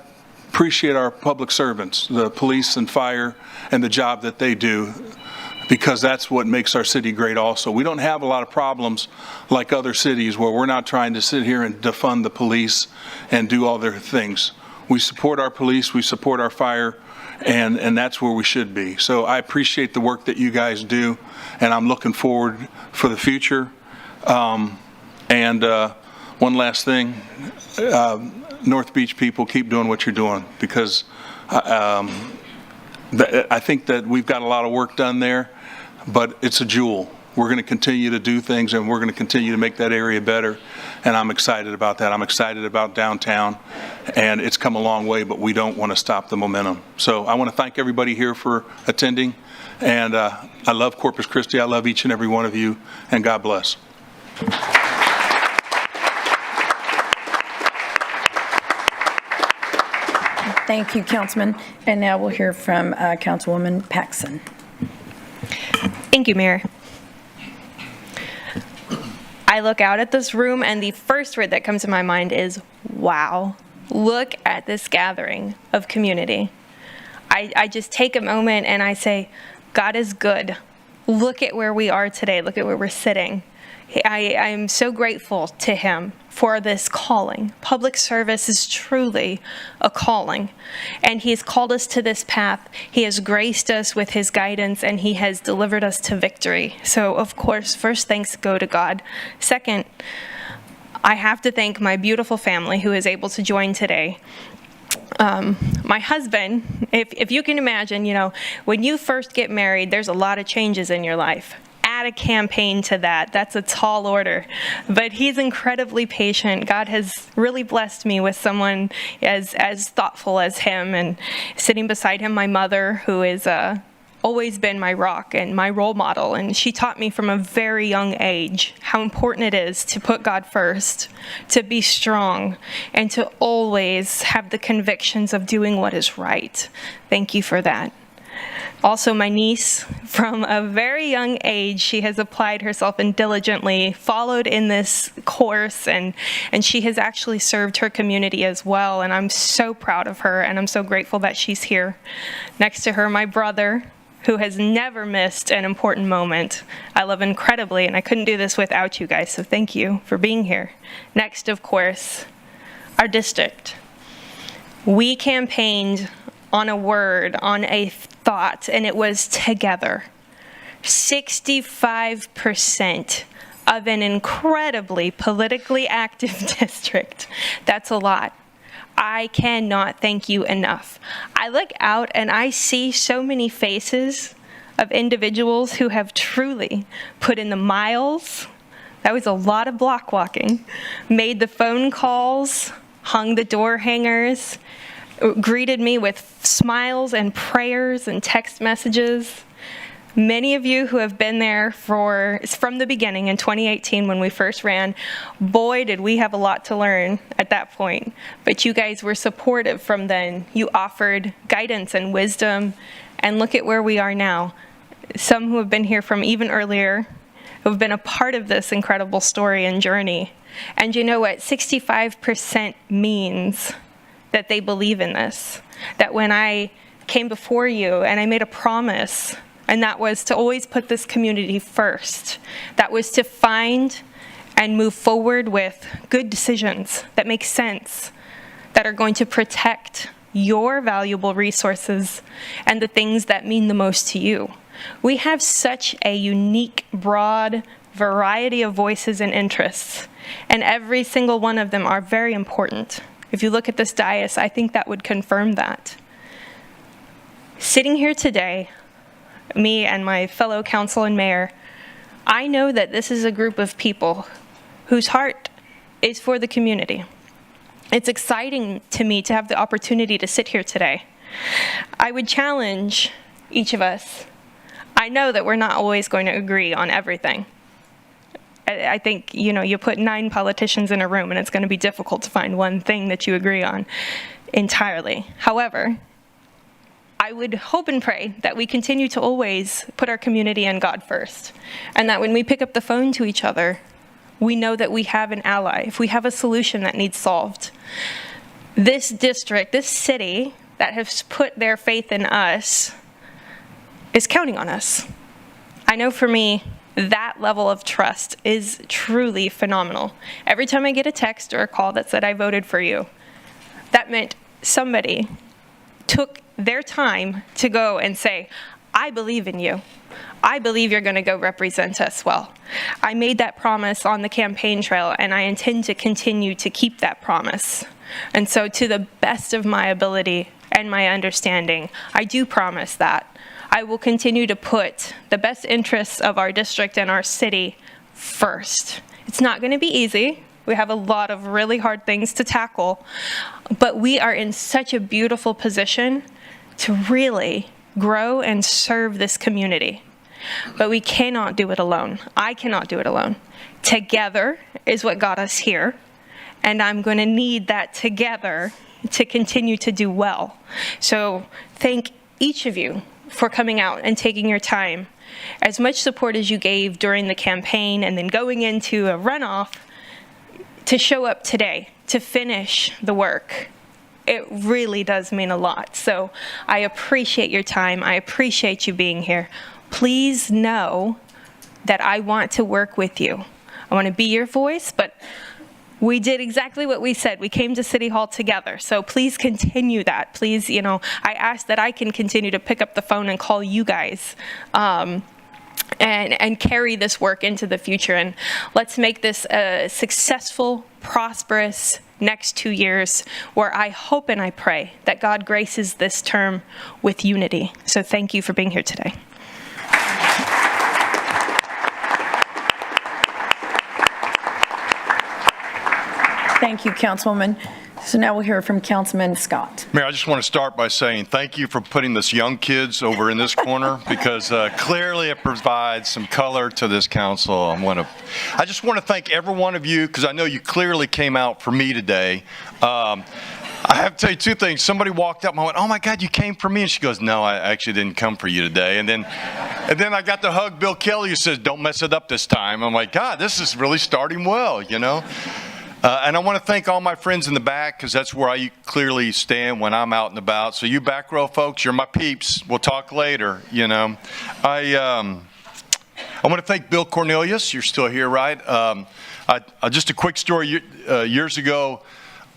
appreciate our public servants, the police and fire, and the job that they do, because that's what makes our city great also. We don't have a lot of problems like other cities where we're not trying to sit here and defund the police and do all their things. We support our police, we support our fire, and that's where we should be. So I appreciate the work that you guys do, and I'm looking forward for the future. One last thing, North Beach people, keep doing what you're doing, because I think that we've got a lot of work done there, but it's a jewel. We're going to continue to do things, and we're going to continue to make that area better, and I'm excited about that. I'm excited about downtown, and it's come a long way, but we don't want to stop the momentum. So I want to thank everybody here for attending, and I love Corpus Christi. I love each and every one of you, and God bless. Thank you, Councilman. And now we'll hear from Councilwoman Paxson. Thank you, Mayor. I look out at this room, and the first word that comes to my mind is, wow. Look at this gathering of community. I just take a moment and I say, God is good. Look at where we are today. Look at where we're sitting. I am so grateful to him for this calling. Public service is truly a calling, and he has called us to this path. He has graced us with his guidance, and he has delivered us to victory. So, of course, first thanks go to God. Second, I have to thank my beautiful family who is able to join today. My husband, if you can imagine, when you first get married, there's a lot of changes in your life. Add a campaign to that. That's a tall order. But he's incredibly patient. God has really blessed me with someone as thoughtful as him. And sitting beside him, my mother, who is always been my rock and my role model. And she taught me from a very young age how important it is to put God first, to be strong, and to always have the convictions of doing what is right. Thank you for that. Also, my niece, from a very young age, she has applied herself and diligently followed in this course, and she has actually served her community as well, and I'm so proud of her, and I'm so grateful that she's here. Next to her, my brother, who has never missed an important moment. I love incredibly, and I couldn't do this without you guys, so thank you for being here. Next, of course, our district. We campaigned on a word, on a thought, and it was together. 65% of an incredibly politically active district. That's a lot. I cannot thank you enough. I look out and I see so many faces of individuals who have truly put in the miles. That was a lot of block walking. Made the phone calls, hung the door hangers, greeted me with smiles and prayers and text messages. Many of you who have been there from the beginning in 2018 when we first ran, boy, did we have a lot to learn at that point. But you guys were supportive from then. You offered guidance and wisdom, and look at where we are now. Some who have been here from even earlier, who have been a part of this incredible story and journey. And you know what? 65% means that they believe in this. That when I came before you and I made a promise, and that was to always put this community first. That was to find and move forward with good decisions that make sense, that are going to protect your valuable resources and the things that mean the most to you. We have such a unique, broad variety of voices and interests, and every single one of them are very important. If you look at this dais, I think that would confirm that. Sitting here today, me and my fellow council and mayor, I know that this is a group of people whose heart is for the community. It's exciting to me to have the opportunity to sit here today. I would challenge each of us. I know that we're not always going to agree on everything. I think, you put 9 politicians in a room and it's going to be difficult to find one thing that you agree on entirely. However, I would hope and pray that we continue to always put our community and God first, and that when we pick up the phone to each other, we know that we have an ally, if we have a solution that needs solved. This district, this city that has put their faith in us is counting on us. I know for me, that level of trust is truly phenomenal. Every time I get a text or a call that said I voted for you, that meant somebody took their time to go and say, I believe in you. I believe you're going to go represent us well. I made that promise on the campaign trail, and I intend to continue to keep that promise. And so to the best of my ability, and my understanding. I do promise that. I will continue to put the best interests of our district and our city first. It's not going to be easy. We have a lot of really hard things to tackle, but we are in such a beautiful position to really grow and serve this community. But we cannot do it alone. I cannot do it alone. Together is what got us here, and I'm going to need that together to continue to do well. So thank each of you for coming out and taking your time. As much support as you gave during the campaign and then going into a runoff, to show up today, to finish the work, it really does mean a lot. So I appreciate your time. I appreciate you being here. Please know that I want to work with you. I want to be your voice, but we did exactly what we said. We came to City Hall together. So please continue that. Please, I ask that I can continue to pick up the phone and call you guys. And carry this work into the future. And let's make this a successful, prosperous next 2 years where I hope and I pray that God graces this term with unity. So thank you for being here today. Thank you, Councilwoman. So now we'll hear from Councilman Scott. Mayor, I just want to start by saying thank you for putting this young kids over in this corner because clearly it provides some color to this council. I just want to thank every one of you because I know you clearly came out for me today. I have to tell you two things. Somebody walked up and I went, "Oh my God, you came for me?" And she goes, "No, I actually didn't come for you today." And then I got to hug Bill Kelly who says, "Don't mess it up this time." I'm like, God, this is really starting well, And I want to thank all my friends in the back because that's where I clearly stand when I'm out and about. So you back row folks, you're my peeps. We'll talk later, I want to thank Bill Cornelius. You're still here, right? Just a quick story. Years ago,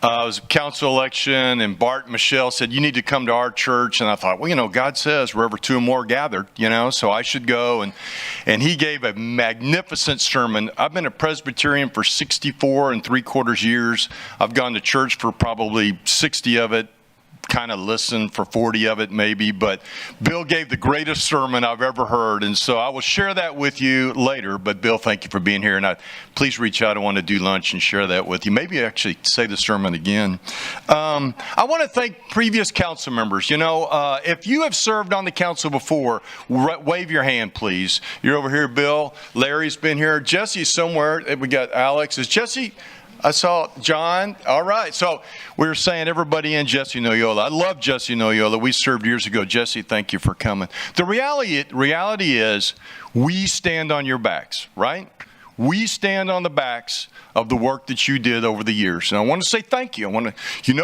it was a council election, and Bart and Michelle said, "You need to come to our church." And I thought, well, God says, wherever two or more gathered, so I should go. And he gave a magnificent sermon. I've been a Presbyterian for 64 3/4 years. I've gone to church for probably 60 of it. Kind of listened for 40 of it maybe, but Bill gave the greatest sermon I've ever heard, and so I will share that with you later. But Bill, thank you for being here, and please reach out. I want to do lunch and share that with you. Maybe actually say the sermon again. I want to thank previous council members. If you have served on the council before, wave your hand, please. You're over here, Bill. Larry's been here. Jesse's somewhere. We got Alex. Is Jesse? I saw John. All right. So we were saying everybody in Jesse Noyola. I love Jesse Noyola. We served years ago. Jesse, thank you for coming. The reality is we stand on your backs, right? We stand on the backs of the work that you did over the years. And I want to say thank you.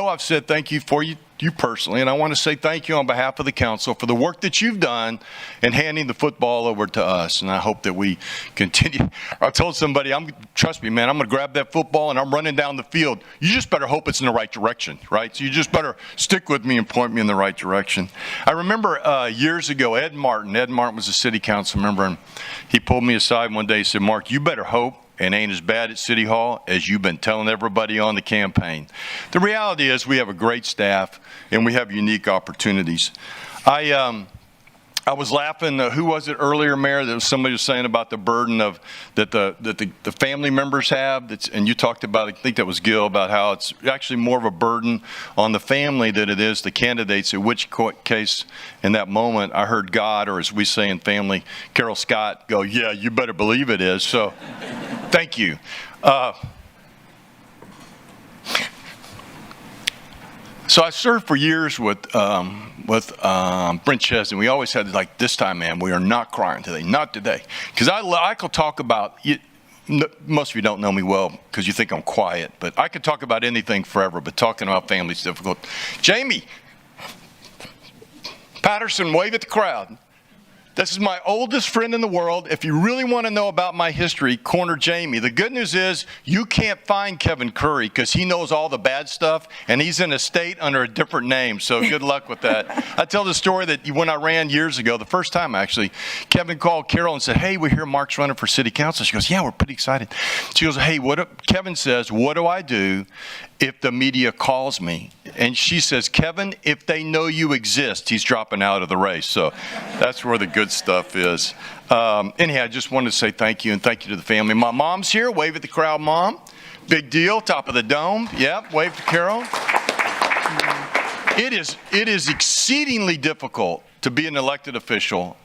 I've said thank you for you personally, and I want to say thank you on behalf of the council for the work that you've done in handing the football over to us. And I hope that we continue. I told somebody, trust me, man, I'm going to grab that football and I'm running down the field. You just better hope it's in the right direction, right? So you just better stick with me and point me in the right direction. I remember years ago, Ed Martin was a city council member, and he pulled me aside one day and said, "Mark, you better hope it ain't as bad at City Hall as you've been telling everybody on the campaign." The reality is we have a great staff and we have unique opportunities. I was laughing. Who was it earlier, Mayor? There was somebody was saying about the burden of that the family members have. And you talked about, I think that was Gil, about how it's actually more of a burden on the family than it is the candidates. In which case, in that moment, I heard God, or as we say in family, Carol Scott, go, "Yeah, you better believe it is." So, thank you. So I served for years with Brent Chesney. We always had like, "This time, man, we are not crying today, not today." Because I could talk about, most of you don't know me well because you think I'm quiet, but I could talk about anything forever, but talking about family is difficult. Jamie Patterson, wave at the crowd. This is my oldest friend in the world. If you really want to know about my history, corner Jamie. The good news is you can't find Kevin Curry because he knows all the bad stuff, and he's in a state under a different name, so good luck with that. I tell the story that when I ran years ago, the first time actually, Kevin called Carol and said, hey, we hear Mark's running for city council. She goes, yeah, we're pretty excited. She goes, hey, Kevin says, what do I do if the media calls me? And she says, Kevin, if they know you exist, he's dropping out of the race. So that's where the good stuff is. Anyhow, I just wanted to say thank you, and thank you to the family. My mom's here. Wave at the crowd, Mom. Big deal, top of the dome. Yep, wave to Carol. It is exceedingly difficult to be an elected official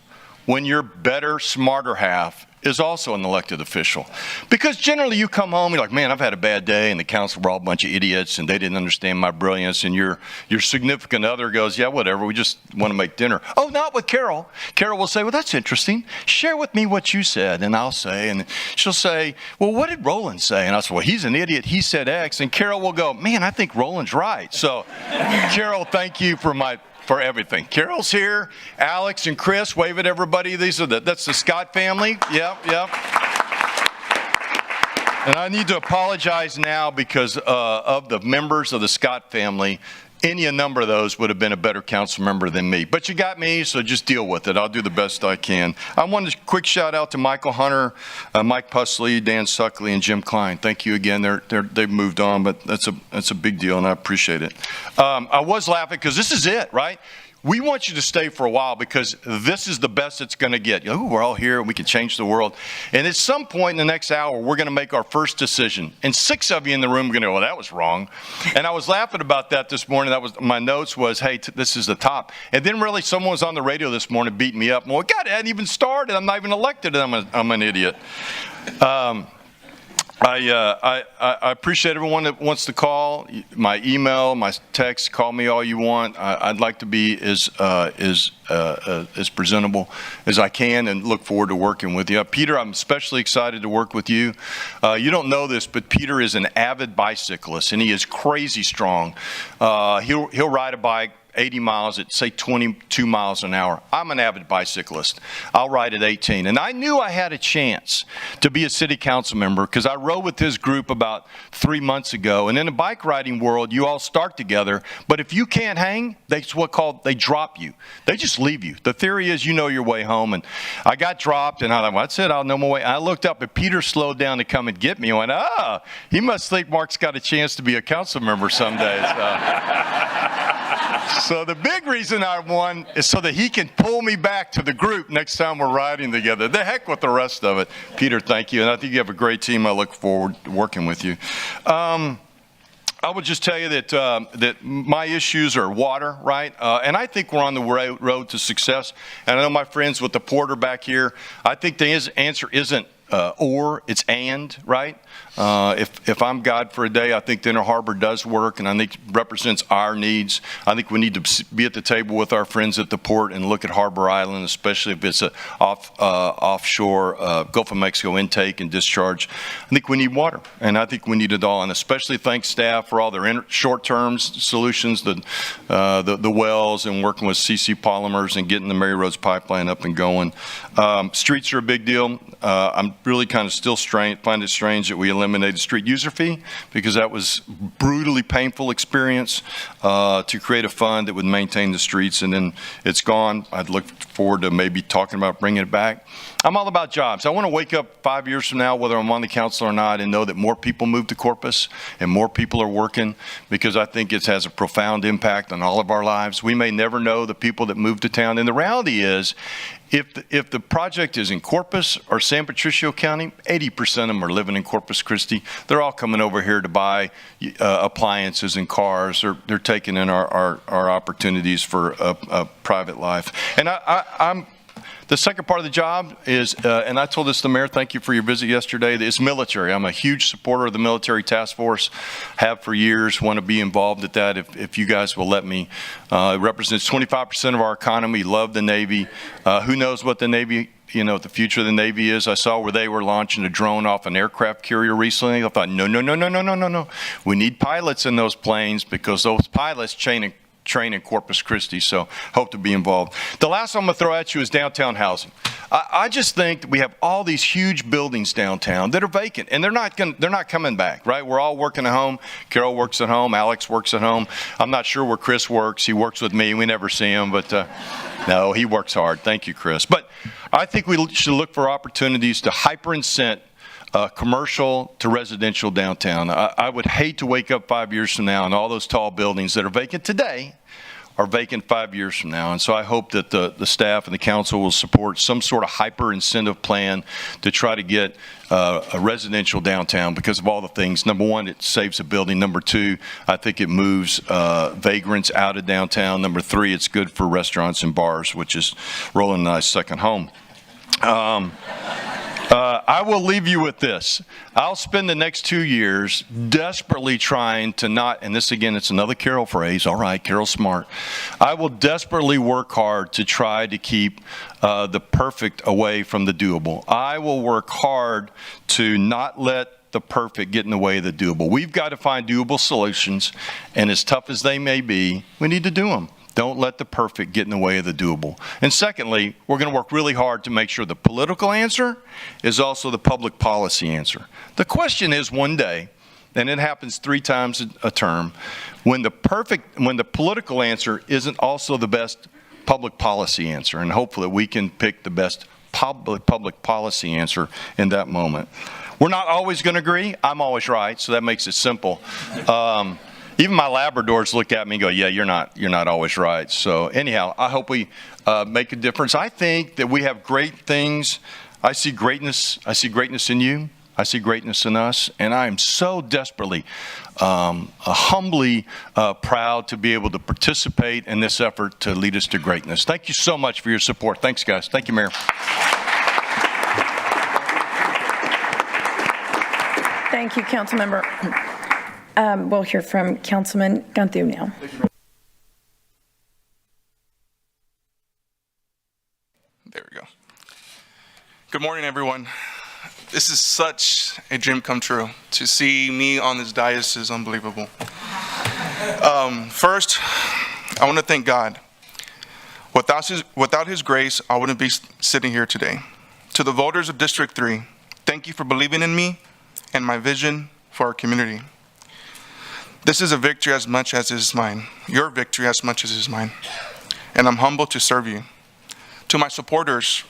when your better, smarter half is also an elected official. Because generally you come home, you're like, man, I've had a bad day, and the council were all a bunch of idiots, and they didn't understand my brilliance, and your significant other goes, yeah, whatever, we just want to make dinner. Oh, not with Carol. Carol will say, well, that's interesting. Share with me what you said, and I'll say, and she'll say, well, what did Roland say? And I'll say, well, he's an idiot. He said X. And Carol will go, man, I think Roland's right. So, Carol, thank you for everything. Carol's here. Alex and Chris, wave at everybody. That's the Scott family. Yep. And I need to apologize now because of the members of the Scott family. A number of those would have been a better council member than me. But you got me, so just deal with it. I'll do the best I can. I want a quick shout out to Michael Hunter, Mike Pusley, Dan Suckley, and Jim Klein. Thank you again. They've moved on, but that's a big deal, and I appreciate it. I was laughing because this is it, right? We want you to stay for a while because this is the best it's going to get. We're all here and we can change the world. And at some point in the next hour, we're going to make our first decision. And 6 of you in the room are going to go, well, that was wrong. And I was laughing about that this morning. My notes was, hey, this is the top. And then really someone was on the radio this morning beating me up. Well, God, it hadn't even started. I'm not even elected. I'm an idiot. I appreciate everyone that wants to call. My email, my text, call me all you want. I'd like to be as presentable as I can and look forward to working with you. Peter, I'm especially excited to work with you. You don't know this, but Peter is an avid bicyclist, and he is crazy strong. He'll ride a bike 80 miles at, say, 22 miles an hour. I'm an avid bicyclist. I'll ride at 18. And I knew I had a chance to be a city council member because I rode with his group about 3 months ago. And in the bike riding world, you all start together. But if you can't hang, that's what they drop you. They just leave you. The theory is you know your way home. And I got dropped, and I thought, well, that's it. I'll know my way. I looked up, and Peter slowed down to come and get me. I went, he must think Mark's got a chance to be a council member someday. So the big reason I won is so that he can pull me back to the group next time we're riding together. The heck with the rest of it. Peter, thank you. And I think you have a great team. I look forward to working with you. I would just tell you that my issues are water, right? And I think we're on the road to success. And I know my friends with the porter back here, I think the answer isn't or, it's and, right? If I'm God for a day, I think the Inner Harbor does work, and I think it represents our needs. I think we need to be at the table with our friends at the port and look at Harbor Island, especially if it's an offshore Gulf of Mexico intake and discharge. I think we need water, and I think we need it all, and especially thank staff for all their short-term solutions, the wells and working with CC Polymers and getting the Mary Rose pipeline up and going. Streets are a big deal. I'm really kind of still find it strange that we eliminated street user fee because that was brutally painful experience to create a fund that would maintain the streets, and then it's gone. I'd look forward to maybe talking about bringing it back. I'm all about jobs. I want to wake up 5 years from now, whether I'm on the council or not, and know that more people move to Corpus and more people are working, because I think it has a profound impact on all of our lives. We may never know the people that move to town, and the reality is, if the project is in Corpus or San Patricio County, 80% of them are living in Corpus Christi. They're all coming over here to buy appliances and cars. They're taking in our opportunities for a private life. And I'm the second part of the job is, and I told this to the mayor, thank you for your visit yesterday, is military. I'm a huge supporter of the military task force, have for years, want to be involved at that if you guys will let me. It represents 25% of our economy, love the Navy. Who knows what the Navy, the future of the Navy is. I saw where they were launching a drone off an aircraft carrier recently. I thought, no. We need pilots in those planes because those pilots chain train in Corpus Christi, so hope to be involved. The last one I'm going to throw at you is downtown housing. I just think that we have all these huge buildings downtown that are vacant, and they're not coming back, right? We're all working at home. Carol works at home. Alex works at home. I'm not sure where Chris works. He works with me. We never see him, but no, he works hard. Thank you, Chris. But I think we should look for opportunities to hyper-incent commercial to residential downtown. I would hate to wake up 5 years from now and all those tall buildings that are vacant today are vacant 5 years from now. And so I hope that the staff and the council will support some sort of hyper incentive plan to try to get a residential downtown because of all the things. Number one, it saves a building. Number two, I think it moves vagrants out of downtown. Number three, it's good for restaurants and bars, which is Roland and I's second home. I will leave you with this. I'll spend the next 2 years desperately trying to not, and this again, it's another Carol phrase. All right, Carol's smart. I will desperately work hard to try to keep the perfect away from the doable. I will work hard to not let the perfect get in the way of the doable. We've got to find doable solutions, and as tough as they may be, we need to do them. Don't let the perfect get in the way of the doable. And secondly, we're going to work really hard to make sure the political answer is also the public policy answer. The question is one day, and it happens 3 times a term, when the political answer isn't also the best public policy answer. And hopefully we can pick the best public policy answer in that moment. We're not always going to agree. I'm always right, so that makes it simple. Even my Labradors look at me and go, yeah, you're not always right. So anyhow, I hope we make a difference. I think that we have great things. I see greatness in you. I see greatness in us. And I am so desperately, humbly proud to be able to participate in this effort to lead us to greatness. Thank you so much for your support. Thanks, guys. Thank you, Mayor. Thank you, Councilmember. We'll hear from Councilman Ganthu now. There we go. Good morning, everyone. This is such a dream come true. To see me on this dais is unbelievable. First, I want to thank God. Without His grace, I wouldn't be sitting here today. To the voters of District 3, thank you for believing in me and my vision for our community. This is a victory as much as it is mine, your victory as much as it is mine, and I'm humbled to serve you. To my supporters,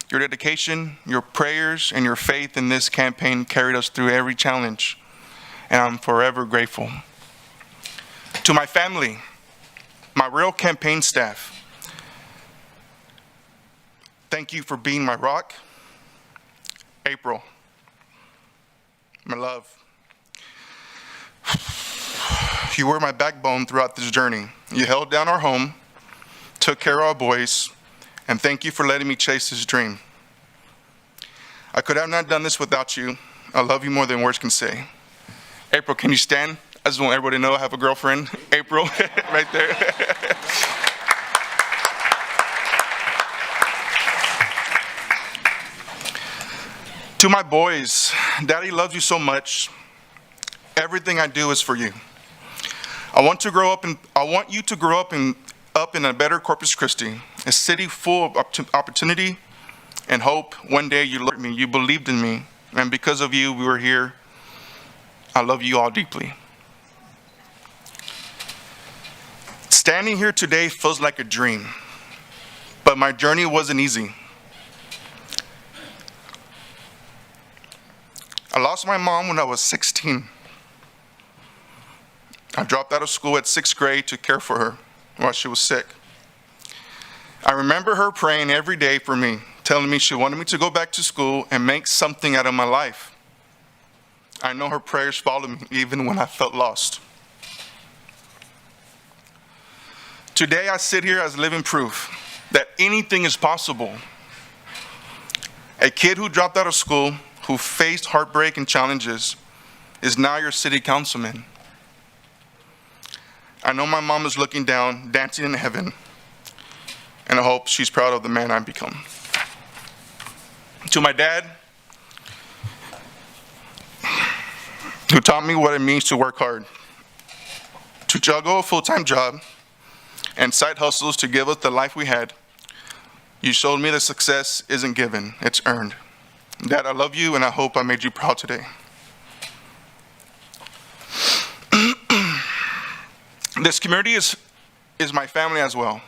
your dedication, your prayers, and your faith in this campaign carried us through every challenge, and I'm forever grateful. To my family, my real campaign staff, thank you for being my rock. April, my love. You were my backbone throughout this journey. You held down our home, took care of our boys, and thank you for letting me chase this dream. I could have not done this without you. I love you more than words can say. April, can you stand? I just want everybody to know I have a girlfriend. April, right there. To my boys, Daddy loves you so much. Everything I do is for you. I want you to grow up in a better Corpus Christi, a city full of opportunity and hope. One day you looked at me, you believed in me, and because of you, we were here. I love you all deeply. Standing here today feels like a dream, but my journey wasn't easy. I lost my mom when I was 16. I dropped out of school at 6th grade to care for her while she was sick. I remember her praying every day for me, telling me she wanted me to go back to school and make something out of my life. I know her prayers followed me even when I felt lost. Today I sit here as living proof that anything is possible. A kid who dropped out of school, who faced heartbreak and challenges, is now your city councilman. I know my mom is looking down, dancing in heaven, and I hope she's proud of the man I've become. To my dad, who taught me what it means to work hard, to juggle a full-time job, and side hustles to give us the life we had. You showed me that success isn't given, it's earned. Dad, I love you, and I hope I made you proud today. This community is my family as well.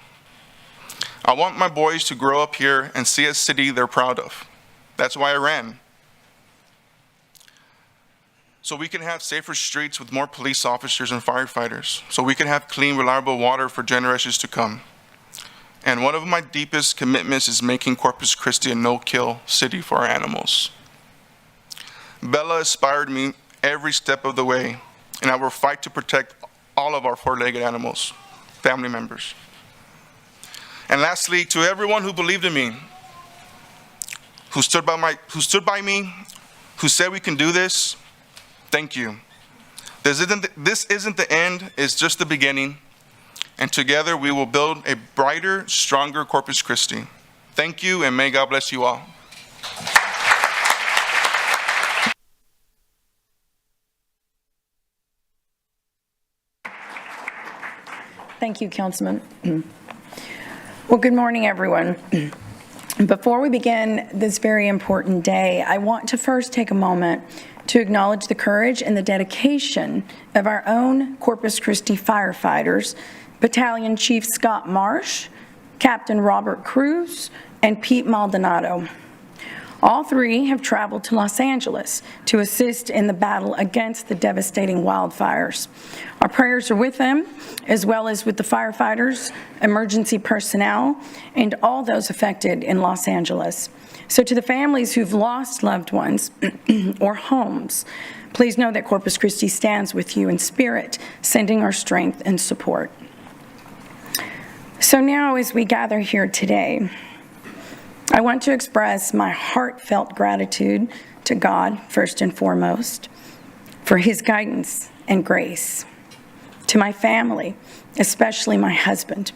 I want my boys to grow up here and see a city they're proud of. That's why I ran. So we can have safer streets with more police officers and firefighters. So we can have clean, reliable water for generations to come. And one of my deepest commitments is making Corpus Christi a no-kill city for our animals. Bella inspired me every step of the way, and I will fight to protect all of our four-legged animals, family members. And lastly, to everyone who believed in me, who stood by me, who said we can do this, thank you. This isn't the end, it's just the beginning. And together we will build a brighter, stronger Corpus Christi. Thank you, and may God bless you all. Thank you, Councilman. Well, good morning, everyone. Before we begin this very important day, I want to first take a moment to acknowledge the courage and the dedication of our own Corpus Christi firefighters, Battalion Chief Scott Marsh, Captain Robert Cruz, and Pete Maldonado. All three have traveled to Los Angeles to assist in the battle against the devastating wildfires. Our prayers are with them, as well as with the firefighters, emergency personnel, and all those affected in Los Angeles. So to the families who've lost loved ones or homes, please know that Corpus Christi stands with you in spirit, sending our strength and support. So now, as we gather here today, I want to express my heartfelt gratitude to God, first and foremost, for his guidance and grace. To my family, especially my husband,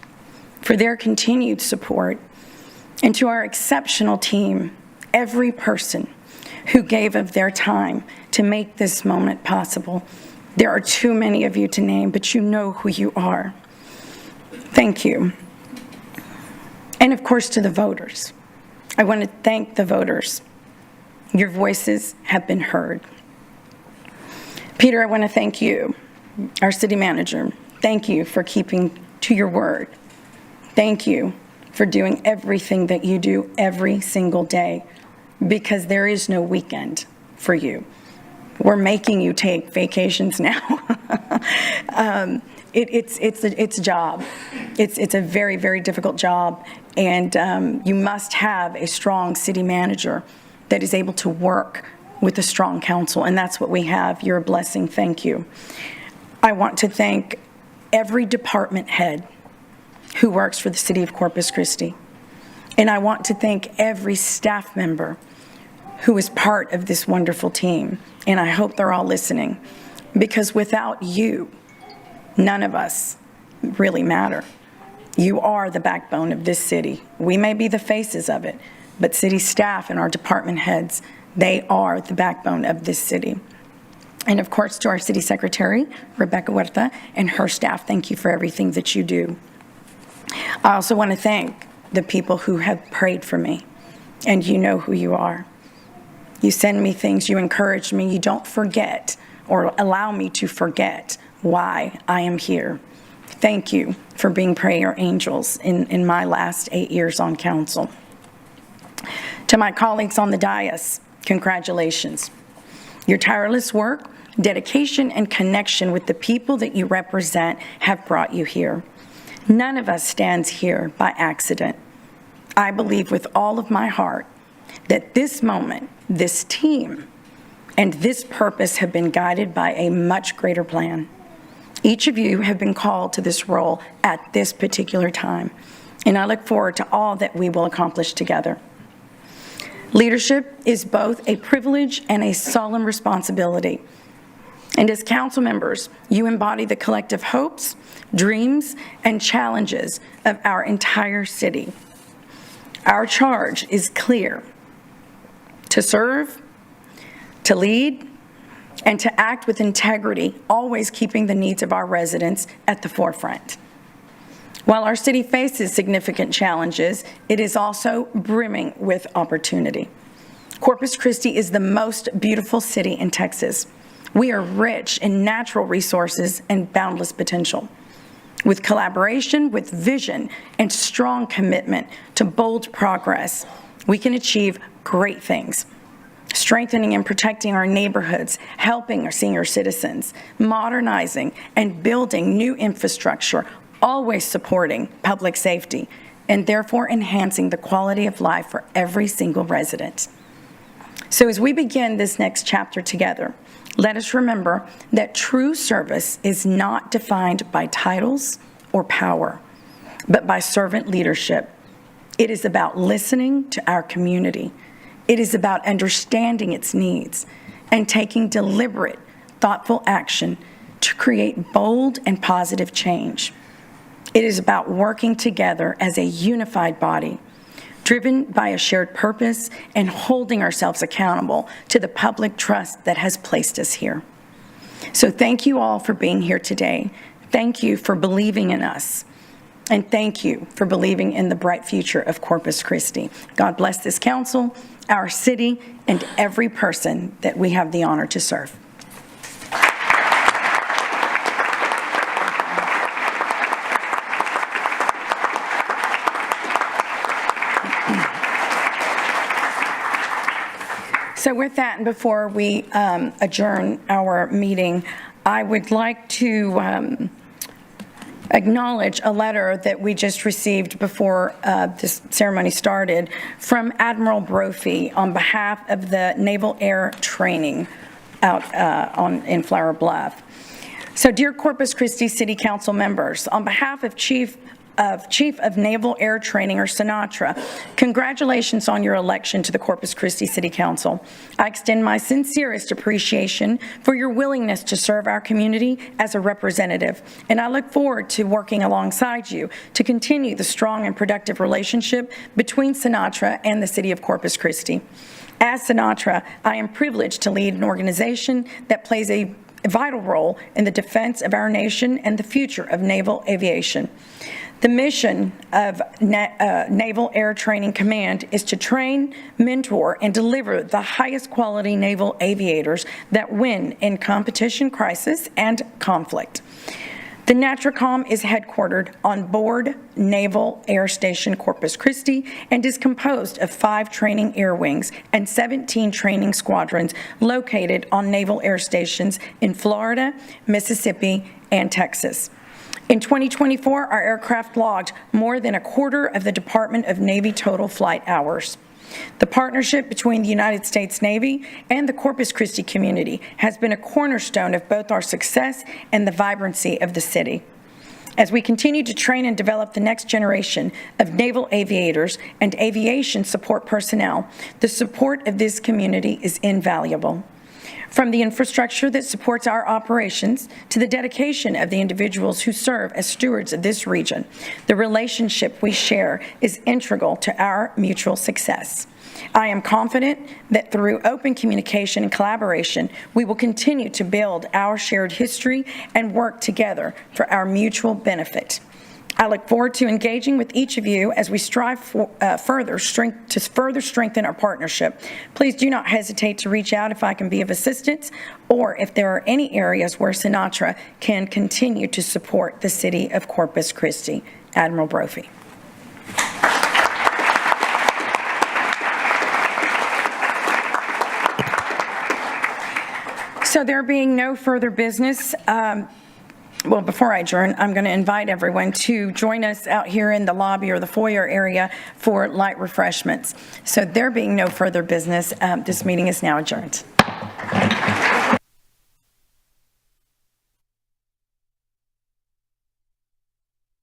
for their continued support. And to our exceptional team, every person who gave of their time to make this moment possible. There are too many of you to name, but you know who you are. Thank you. And of course, to the voters. I want to thank the voters. Your voices have been heard. Peter, I want to thank you, our city manager. Thank you for keeping to your word. Thank you for doing everything that you do every single day, because there is no weekend for you. We're making you take vacations now. It's a job. It's a very, very difficult job, and you must have a strong city manager that is able to work with a strong council, and that's what we have. You're a blessing. Thank you. I want to thank every department head who works for the city of Corpus Christi, and I want to thank every staff member who is part of this wonderful team, and I hope they're all listening, because without you, none of us really matter. You are the backbone of this city. We may be the faces of it, but city staff and our department heads, they are the backbone of this city. And of course, to our city secretary, Rebecca Huerta, and her staff, thank you for everything that you do. I also want to thank the people who have prayed for me, and you know who you are. You send me things, you encourage me, you don't forget or allow me to forget why I am here. Thank you for being prayer angels in my last 8 years on council. To my colleagues on the dais, congratulations. Your tireless work, dedication, and connection with the people that you represent have brought you here. None of us stands here by accident. I believe with all of my heart that this moment, this team, and this purpose have been guided by a much greater plan. Each of you have been called to this role at this particular time, and I look forward to all that we will accomplish together. Leadership is both a privilege and a solemn responsibility. And as council members, you embody the collective hopes, dreams, and challenges of our entire city. Our charge is clear: to serve, to lead, and to act with integrity, always keeping the needs of our residents at the forefront. While our city faces significant challenges, it is also brimming with opportunity. Corpus Christi is the most beautiful city in Texas. We are rich in natural resources and boundless potential. With collaboration, with vision, and strong commitment to bold progress, we can achieve great things. Strengthening and protecting our neighborhoods, helping our senior citizens, modernizing and building new infrastructure, always supporting public safety, and therefore enhancing the quality of life for every single resident. So as we begin this next chapter together, let us remember that true service is not defined by titles or power, but by servant leadership. It is about listening to our community. It is about understanding its needs and taking deliberate, thoughtful action to create bold and positive change. It is about working together as a unified body, driven by a shared purpose and holding ourselves accountable to the public trust that has placed us here. So thank you all for being here today. Thank you for believing in us. And thank you for believing in the bright future of Corpus Christi. God bless this council, our city, and every person that we have the honor to serve. So with that, and before we adjourn our meeting, I would like to acknowledge a letter that we just received before this ceremony started from Admiral Brophy on behalf of the Naval Air Training out in Flower Bluff. So dear Corpus Christi City Council members, on behalf of Chief of Naval Air Training, or Sinatra, congratulations on your election to the Corpus Christi City Council. I extend my sincerest appreciation for your willingness to serve our community as a representative, and I look forward to working alongside you to continue the strong and productive relationship between Sinatra and the city of Corpus Christi. As Sinatra, I am privileged to lead an organization that plays a vital role in the defense of our nation and the future of naval aviation. The mission of Naval Air Training Command is to train, mentor, and deliver the highest quality naval aviators that win in competition, crisis, and conflict. The NATRACOM is headquartered on board Naval Air Station Corpus Christi and is composed of 5 training air wings and 17 training squadrons located on naval air stations in Florida, Mississippi, and Texas. In 2024, our aircraft logged more than a quarter of the Department of Navy total flight hours. The partnership between the United States Navy and the Corpus Christi community has been a cornerstone of both our success and the vibrancy of the city. As we continue to train and develop the next generation of naval aviators and aviation support personnel, the support of this community is invaluable. From the infrastructure that supports our operations to the dedication of the individuals who serve as stewards of this region, the relationship we share is integral to our mutual success. I am confident that through open communication and collaboration, we will continue to build our shared history and work together for our mutual benefit. I look forward to engaging with each of you as we strive for, further strengthen our partnership. Please do not hesitate to reach out if I can be of assistance or if there are any areas where Sinatra can continue to support the city of Corpus Christi. Admiral Brophy. So there being no further business, well, before I adjourn, I'm going to invite everyone to join us out here in the lobby or the foyer area for light refreshments. So there being no further business, this meeting is now adjourned.